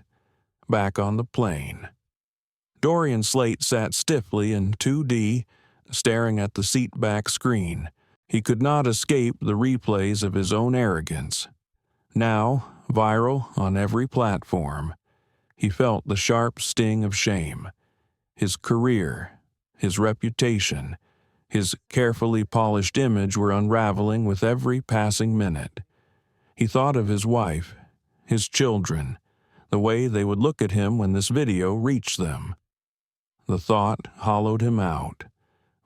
Back on the plane. Dorian Slate sat stiffly in 2D, staring at the seatback screen. He could not escape the replays of his own arrogance. Now, viral on every platform. He felt the sharp sting of shame. His career, his reputation, his carefully polished image were unraveling with every passing minute. He thought of his wife, his children, the way they would look at him when this video reached them. The thought hollowed him out.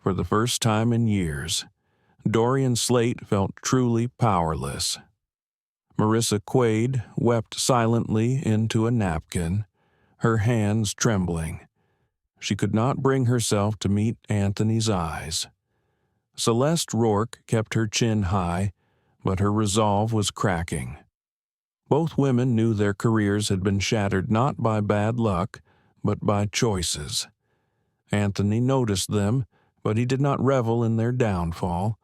For the first time in years, Dorian Slate felt truly powerless. Marissa Quaid wept silently into a napkin, her hands trembling. She could not bring herself to meet Anthony's eyes. Celeste Rourke kept her chin high, but her resolve was cracking. Both women knew their careers had been shattered not by bad luck, but by choices. Anthony noticed them, but he did not revel in their downfall.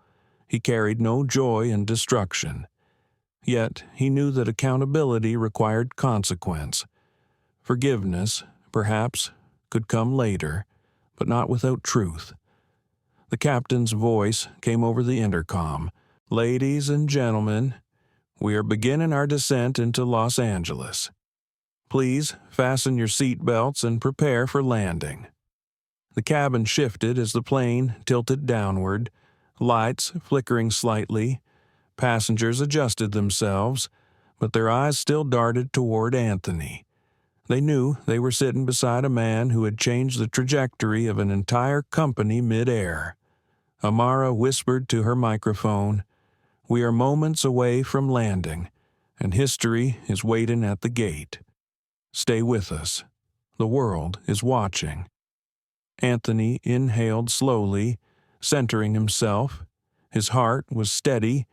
He carried no joy in destruction. Yet he knew that accountability required consequence. Forgiveness, perhaps, could come later, but not without truth. The captain's voice came over the intercom. "Ladies and gentlemen, we are beginning our descent into Los Angeles. Please fasten your seat belts and prepare for landing." The cabin shifted as the plane tilted downward, lights flickering slightly. Passengers adjusted themselves, but their eyes still darted toward Anthony. They knew they were sitting beside a man who had changed the trajectory of an entire company mid-air. Amara whispered to her microphone, "We are moments away from landing, and history is waiting at the gate. Stay with us. The world is watching." Anthony inhaled slowly, centering himself. His heart was steady,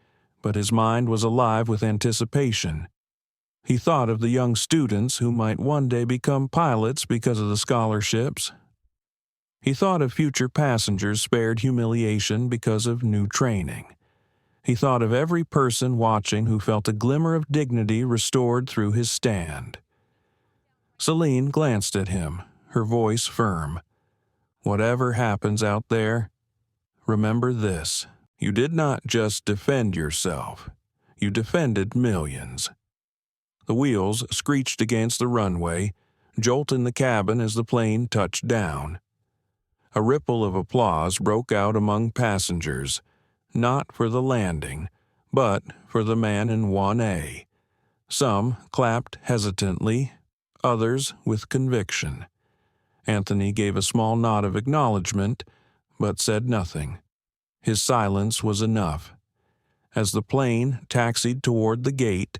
but his mind was alive with anticipation. He thought of the young students who might one day become pilots because of the scholarships. He thought of future passengers spared humiliation because of new training. He thought of every person watching who felt a glimmer of dignity restored through his stand. Celine glanced at him, her voice firm. "Whatever happens out there, remember this. You did not just defend yourself. You defended millions." The wheels screeched against the runway, jolting the cabin as the plane touched down. A ripple of applause broke out among passengers, not for the landing, but for the man in 1A. Some clapped hesitantly, others with conviction. Anthony gave a small nod of acknowledgement, but said nothing. His silence was enough. As the plane taxied toward the gate,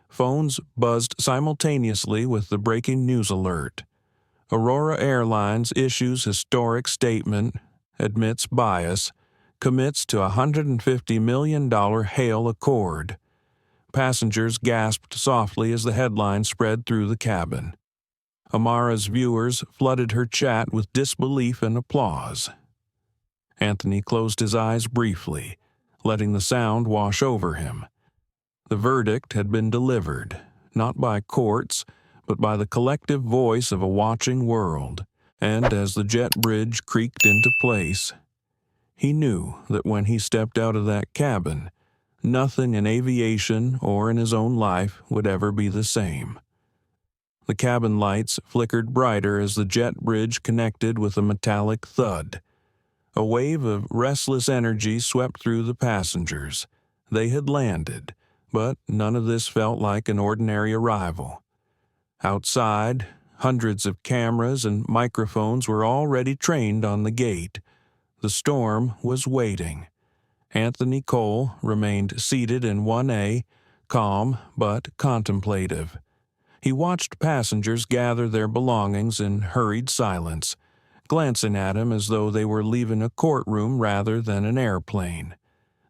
phones buzzed simultaneously with the breaking news alert. Aurora Airlines issues historic statement, admits bias, commits to $150 million Hale Accord. Passengers gasped softly as the headline spread through the cabin. Amara's viewers flooded her chat with disbelief and applause. Anthony closed his eyes briefly, letting the sound wash over him. The verdict had been delivered, not by courts, but by the collective voice of a watching world, and as the jet bridge creaked into place, he knew that when he stepped out of that cabin, nothing in aviation or in his own life would ever be the same. The cabin lights flickered brighter as the jet bridge connected with a metallic thud. A wave of restless energy swept through the passengers. They had landed, but none of this felt like an ordinary arrival. Outside, hundreds of cameras and microphones were already trained on the gate. The storm was waiting. Anthony Cole remained seated in 1A, calm but contemplative. He watched passengers gather their belongings in hurried silence, glancing at him as though they were leaving a courtroom rather than an airplane.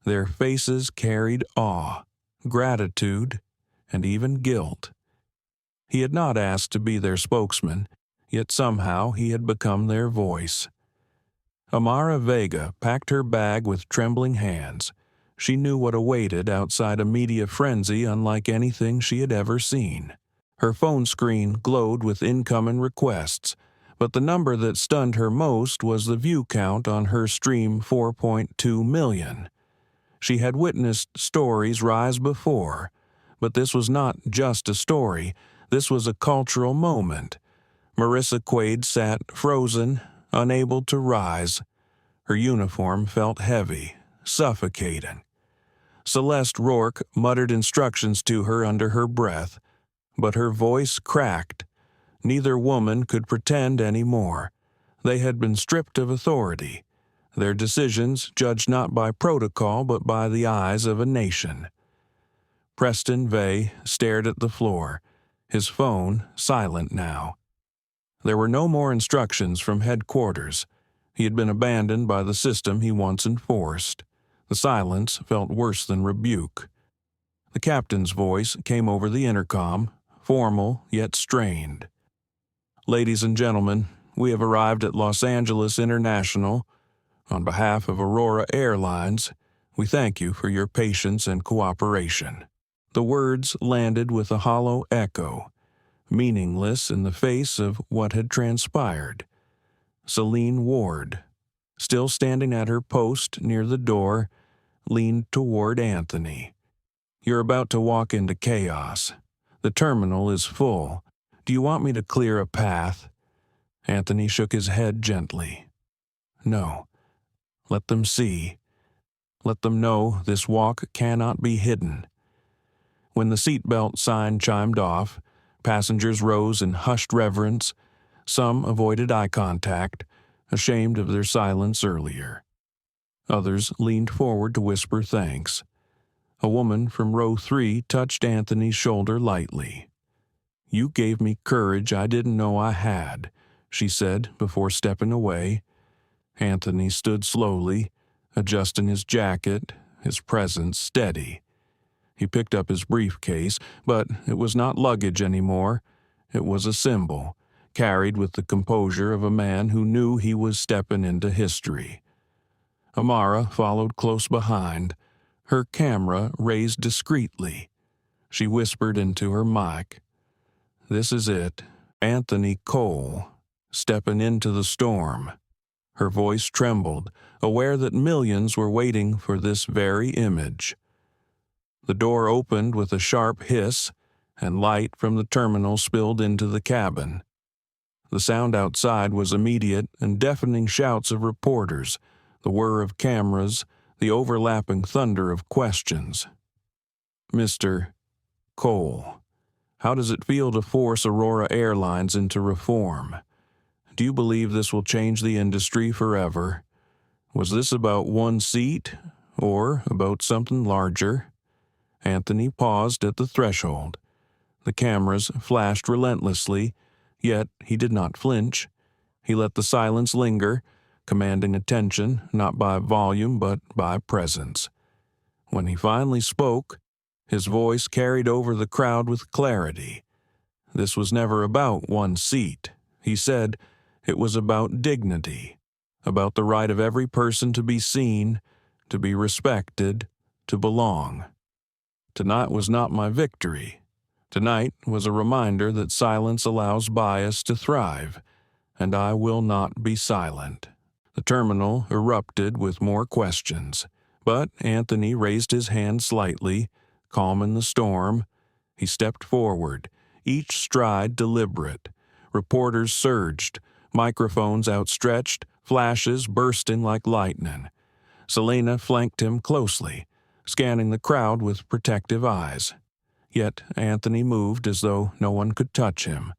Their faces carried awe, gratitude, and even guilt. He had not asked to be their spokesman, yet somehow he had become their voice. Amara Vega packed her bag with trembling hands. She knew what awaited outside a media frenzy unlike anything she had ever seen. Her phone screen glowed with incoming requests, but the number that stunned her most was the view count on her stream 4.2 million. She had witnessed stories rise before, but this was not just a story, this was a cultural moment. Marissa Quaid sat frozen, unable to rise. Her uniform felt heavy, suffocating. Celeste Rourke muttered instructions to her under her breath, but her voice cracked. Neither woman could pretend any more. They had been stripped of authority, their decisions judged not by protocol but by the eyes of a nation. Preston Vey stared at the floor, his phone silent now. There were no more instructions from headquarters. He had been abandoned by the system he once enforced. The silence felt worse than rebuke. The captain's voice came over the intercom, formal yet strained. "Ladies and gentlemen, we have arrived at Los Angeles International. On behalf of Aurora Airlines, we thank you for your patience and cooperation." The words landed with a hollow echo, meaningless in the face of what had transpired. Celine Ward, still standing at her post near the door, leaned toward Anthony. "You're about to walk into chaos. The terminal is full. Do you want me to clear a path?" Anthony shook his head gently. "No. Let them see. Let them know this walk cannot be hidden." When the seatbelt sign chimed off, passengers rose in hushed reverence. Some avoided eye contact, ashamed of their silence earlier. Others leaned forward to whisper thanks. A woman from row 3 touched Anthony's shoulder lightly. "You gave me courage I didn't know I had," she said before stepping away. Anthony stood slowly, adjusting his jacket, his presence steady. He picked up his briefcase, but it was not luggage anymore. It was a symbol, carried with the composure of a man who knew he was stepping into history. Amara followed close behind, her camera raised discreetly. She whispered into her mic, "This is it, Anthony Cole, stepping into the storm." Her voice trembled, aware that millions were waiting for this very image. The door opened with a sharp hiss, and light from the terminal spilled into the cabin. The sound outside was immediate and deafening shouts of reporters, the whir of cameras, the overlapping thunder of questions. "Mr. Cole, how does it feel to force Aurora Airlines into reform? Do you believe this will change the industry forever? Was this about one seat, or about something larger?" Anthony paused at the threshold. The cameras flashed relentlessly, yet he did not flinch. He let the silence linger, commanding attention not by volume but by presence. When he finally spoke, his voice carried over the crowd with clarity. This was never about one seat, he said. It was about dignity, about the right of every person to be seen, to be respected, to belong. Tonight was not my victory. Tonight was a reminder that silence allows bias to thrive, and I will not be silent. The terminal erupted with more questions, but Anthony raised his hand slightly, calming the storm. He stepped forward, each stride deliberate. Reporters surged, microphones outstretched, flashes bursting like lightning. Selena flanked him closely, scanning the crowd with protective eyes. Yet Anthony moved as though no one could touch him.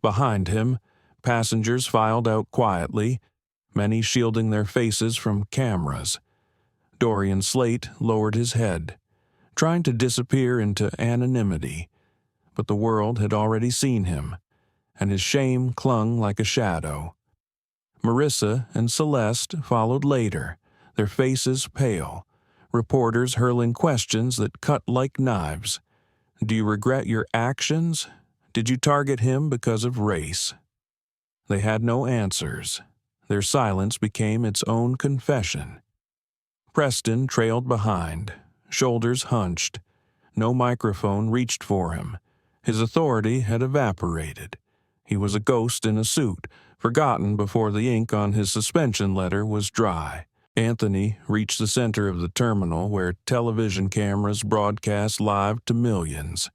Behind him, passengers filed out quietly, many shielding their faces from cameras. Dorian Slate lowered his head, trying to disappear into anonymity. but the world had already seen him, and his shame clung like a shadow. Marissa and Celeste followed later, their faces pale, reporters hurling questions that cut like knives. Do you regret your actions? Did you target him because of race? They had no answers. Their silence became its own confession. Preston trailed behind, shoulders hunched. No microphone reached for him. His authority had evaporated. He was a ghost in a suit, forgotten before the ink on his suspension letter was dry. Anthony reached the center of the terminal where television cameras broadcast live to millions.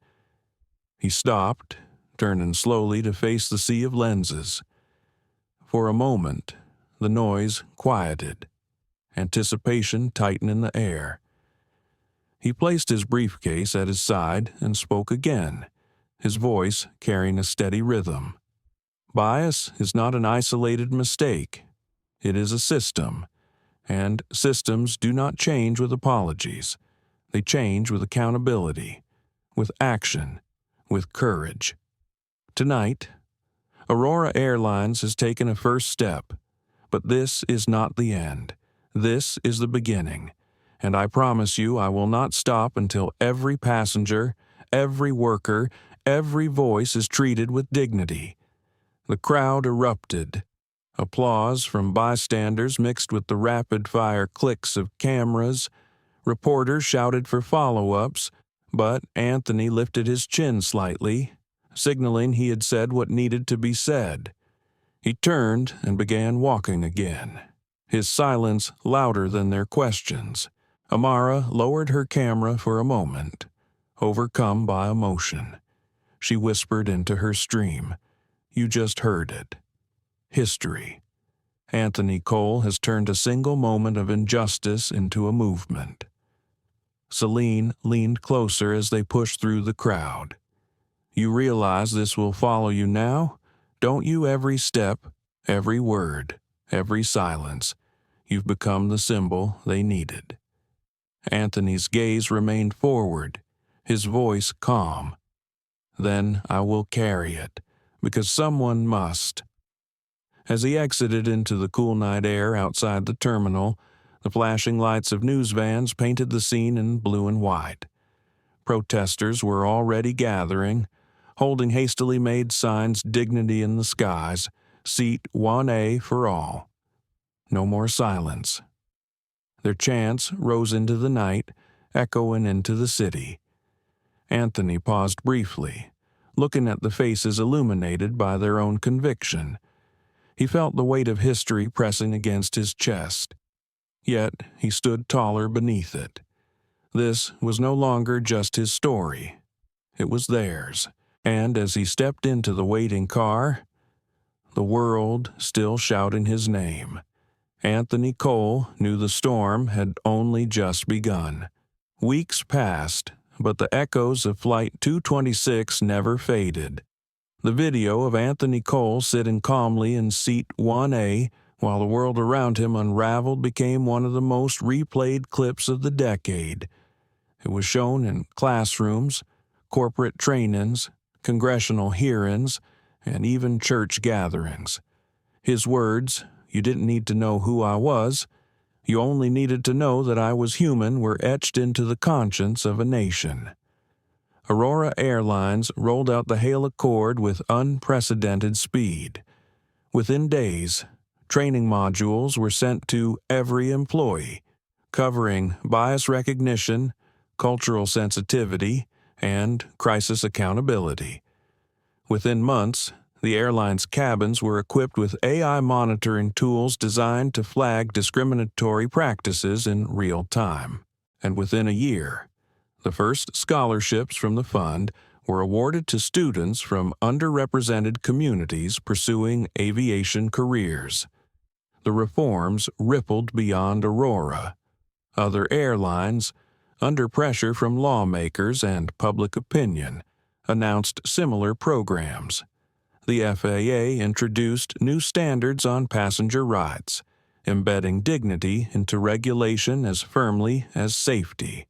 He stopped, turning slowly to face the sea of lenses. For a moment, the noise quieted, anticipation tightened in the air. He placed his briefcase at his side and spoke again, his voice carrying a steady rhythm. Bias is not an isolated mistake. It is a system, and systems do not change with apologies. They change with accountability, with action, with courage. Tonight, Aurora Airlines has taken a first step, but this is not the end. This is the beginning, and I promise you I will not stop until every passenger, every worker, every voice is treated with dignity. The crowd erupted. Applause from bystanders mixed with the rapid-fire clicks of cameras. Reporters shouted for follow-ups, but Anthony lifted his chin slightly, signaling he had said what needed to be said. He turned and began walking again, his silence louder than their questions. Amara lowered her camera for a moment, overcome by emotion. She whispered into her stream, "You just heard it. History. Anthony Cole has turned a single moment of injustice into a movement." Celine leaned closer as they pushed through the crowd. "You realize this will follow you now? Don't you? Every step, every word, every silence. You've become the symbol they needed." Anthony's gaze remained forward, his voice calm. "Then I will carry it, because someone must." As he exited into the cool night air outside the terminal, the flashing lights of news vans painted the scene in blue and white. Protesters were already gathering, holding hastily made signs, "Dignity in the skies, seat 1A for all." No more silence. Their chants rose into the night, echoing into the city. Anthony paused briefly, looking at the faces illuminated by their own conviction. He felt the weight of history pressing against his chest. Yet he stood taller beneath it. This was no longer just his story. It was theirs. And as he stepped into the waiting car, the world still shouting his name, Anthony Cole knew the storm had only just begun. Weeks passed, but the echoes of Flight 226 never faded. The video of Anthony Cole sitting calmly in seat 1A while the world around him unraveled became one of the most replayed clips of the decade. It was shown in classrooms, corporate trainings, congressional hearings, and even church gatherings. His words, "You didn't need to know who I was. You only needed to know that I was human," were etched into the conscience of a nation. Aurora Airlines rolled out the Hail Accord with unprecedented speed. Within days, training modules were sent to every employee, covering bias recognition, cultural sensitivity, and crisis accountability. Within months, the airline's cabins were equipped with AI monitoring tools designed to flag discriminatory practices in real time. And within a year, the first scholarships from the fund were awarded to students from underrepresented communities pursuing aviation careers. The reforms rippled beyond Aurora. Other airlines, under pressure from lawmakers and public opinion, announced similar programs. The FAA introduced new standards on passenger rights, embedding dignity into regulation as firmly as safety.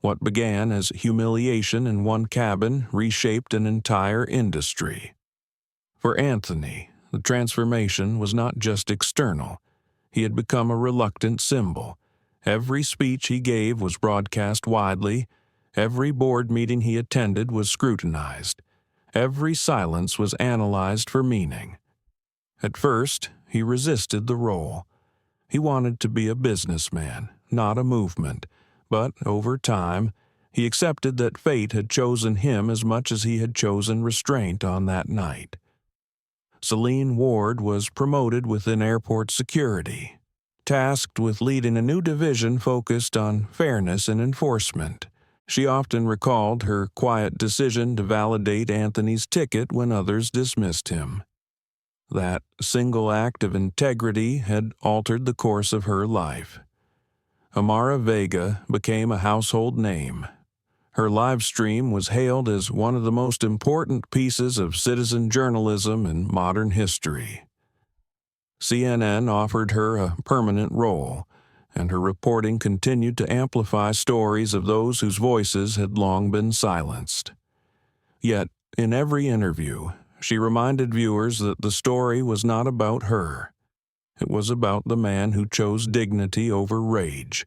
What began as humiliation in one cabin reshaped an entire industry. For Anthony, the transformation was not just external. He had become a reluctant symbol. Every speech he gave was broadcast widely. Every board meeting he attended was scrutinized. Every silence was analyzed for meaning. At first, he resisted the role. He wanted to be a businessman, not a movement, but over time, he accepted that fate had chosen him as much as he had chosen restraint on that night. Celine Ward was promoted within airport security, tasked with leading a new division focused on fairness and enforcement. She often recalled her quiet decision to validate Anthony's ticket when others dismissed him. That single act of integrity had altered the course of her life. Amara Vega became a household name. Her live stream was hailed as one of the most important pieces of citizen journalism in modern history. CNN offered her a permanent role, and her reporting continued to amplify stories of those whose voices had long been silenced. Yet, in every interview, she reminded viewers that the story was not about her. It was about the man who chose dignity over rage,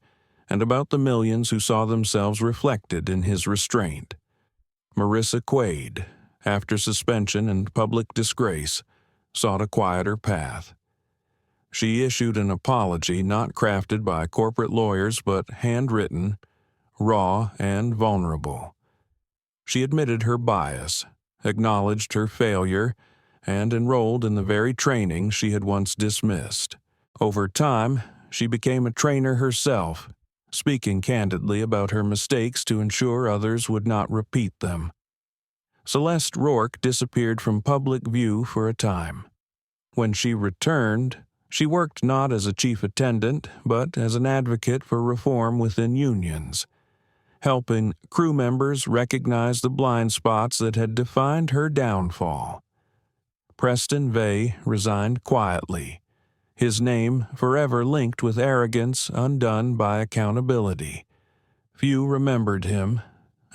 and about the millions who saw themselves reflected in his restraint. Marissa Quaid, after suspension and public disgrace, sought a quieter path. She issued an apology not crafted by corporate lawyers but handwritten, raw, and vulnerable. She admitted her bias, acknowledged her failure, and enrolled in the very training she had once dismissed. Over time, she became a trainer herself, speaking candidly about her mistakes to ensure others would not repeat them. Celeste Rourke disappeared from public view for a time. When she returned, she worked not as a chief attendant, but as an advocate for reform within unions, helping crew members recognize the blind spots that had defined her downfall. Preston Vey resigned quietly, his name forever linked with arrogance undone by accountability. Few remembered him,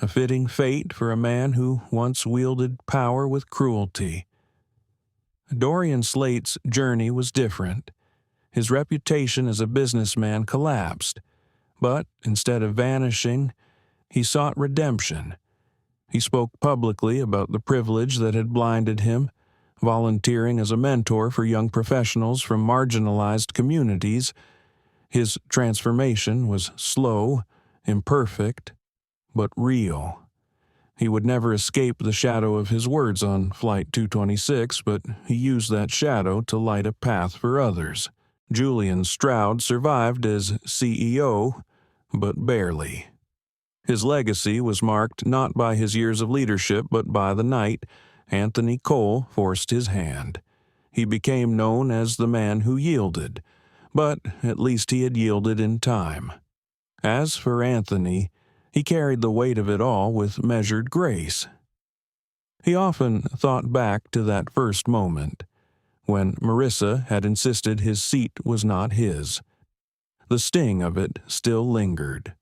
a fitting fate for a man who once wielded power with cruelty. Dorian Slate's journey was different. His reputation as a businessman collapsed, but instead of vanishing, he sought redemption. He spoke publicly about the privilege that had blinded him, volunteering as a mentor for young professionals from marginalized communities. His transformation was slow, imperfect, but real. He would never escape the shadow of his words on Flight 226, but he used that shadow to light a path for others. Julian Stroud survived as CEO, but barely. His legacy was marked not by his years of leadership, but by the night Anthony Cole forced his hand. He became known as the man who yielded, but at least he had yielded in time. As for Anthony, he carried the weight of it all with measured grace. He often thought back to that first moment, when Marissa had insisted his seat was not his. The sting of it still lingered.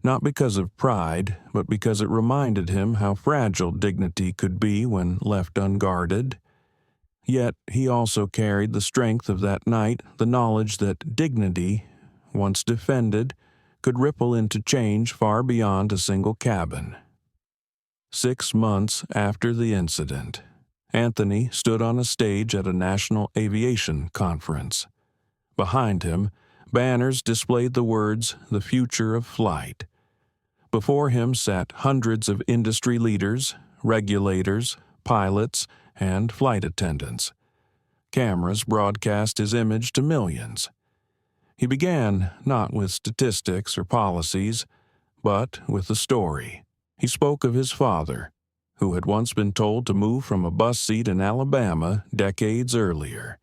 Not because of pride, but because it reminded him how fragile dignity could be when left unguarded. Yet he also carried the strength of that night, the knowledge that dignity, once defended, could ripple into change far beyond a single cabin. 6 months after the incident, Anthony stood on a stage at a national aviation conference. Behind him, banners displayed the words, "The Future of Flight." Before him sat hundreds of industry leaders, regulators, pilots, and flight attendants. Cameras broadcast his image to millions. He began not with statistics or policies, but with a story. He spoke of his father, who had once been told to move from a bus seat in Alabama decades earlier.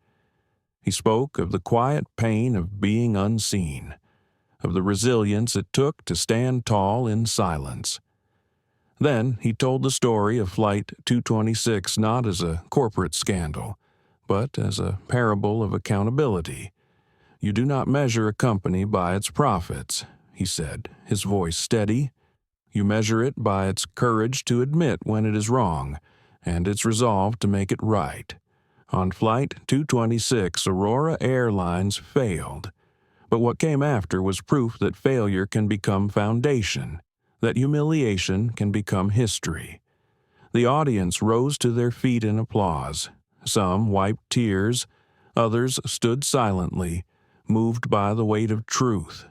He spoke of the quiet pain of being unseen, of the resilience it took to stand tall in silence. Then he told the story of Flight 226 not as a corporate scandal, but as a parable of accountability. "You do not measure a company by its profits," he said, his voice steady, You measure it by its courage to admit when it is wrong, and its resolve to make it right. On Flight 226, Aurora Airlines failed. But what came after was proof that failure can become foundation, that humiliation can become history. The audience rose to their feet in applause. Some wiped tears, others stood silently, moved by the weight of truth.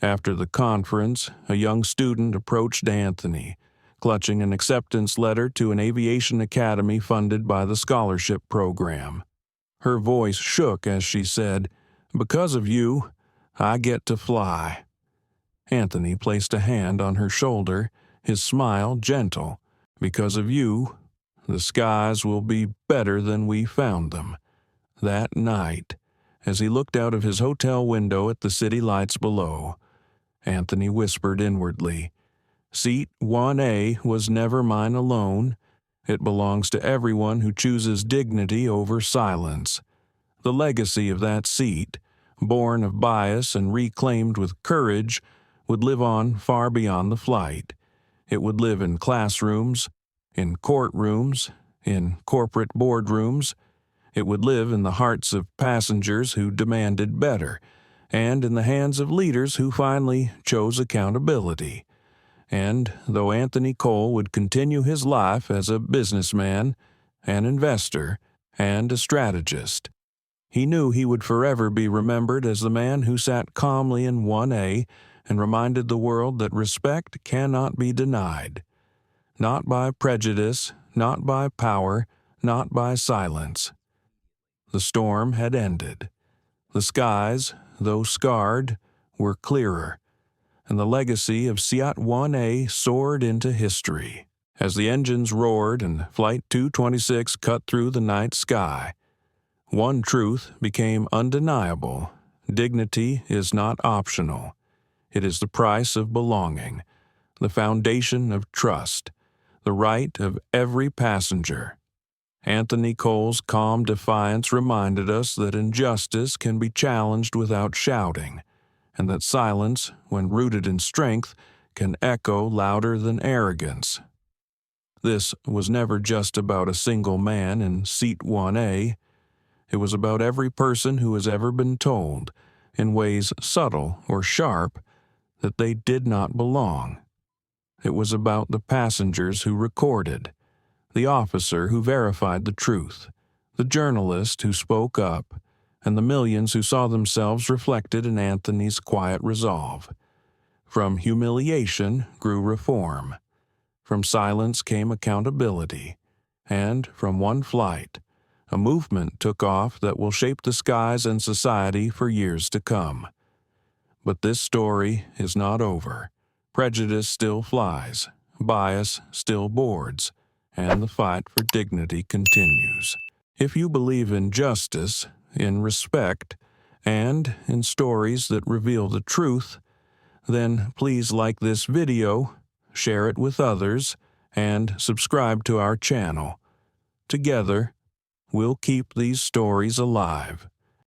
After the conference, a young student approached Anthony, clutching an acceptance letter to an aviation academy funded by the scholarship program. Her voice shook as she said, "Because of you, I get to fly." Anthony placed a hand on her shoulder, his smile gentle. "Because of you, the skies will be better than we found them." That night, as he looked out of his hotel window at the city lights below, Anthony whispered inwardly, "Seat 1A was never mine alone. It belongs to everyone who chooses dignity over silence." The legacy of that seat, born of bias and reclaimed with courage, would live on far beyond the flight. It would live in classrooms, in courtrooms, in corporate boardrooms. It would live in the hearts of passengers who demanded better, and in the hands of leaders who finally chose accountability. And though Anthony Cole would continue his life as a businessman, an investor, and a strategist, he knew he would forever be remembered as the man who sat calmly in 1A and reminded the world that respect cannot be denied. Not by prejudice, not by power, not by silence. The storm had ended. The skies, though scarred, were clearer, and the legacy of Seat 1A soared into history. As the engines roared and Flight 226 cut through the night sky, one truth became undeniable: dignity is not optional. It is the price of belonging, the foundation of trust, the right of every passenger. Anthony Cole's calm defiance reminded us that injustice can be challenged without shouting, and that silence, when rooted in strength, can echo louder than arrogance. This was never just about a single man in Seat 1A. It was about every person who has ever been told, in ways subtle or sharp, that they did not belong. It was about the passengers who recorded, the officer who verified the truth, the journalist who spoke up, and the millions who saw themselves reflected in Anthony's quiet resolve. From humiliation grew reform. From silence came accountability. And from one flight, a movement took off that will shape the skies and society for years to come. But this story is not over. Prejudice still flies, bias still boards, and the fight for dignity continues. If you believe in justice, in respect, and in stories that reveal the truth, then please like this video, share it with others, and subscribe to our channel. Together, we'll keep these stories alive.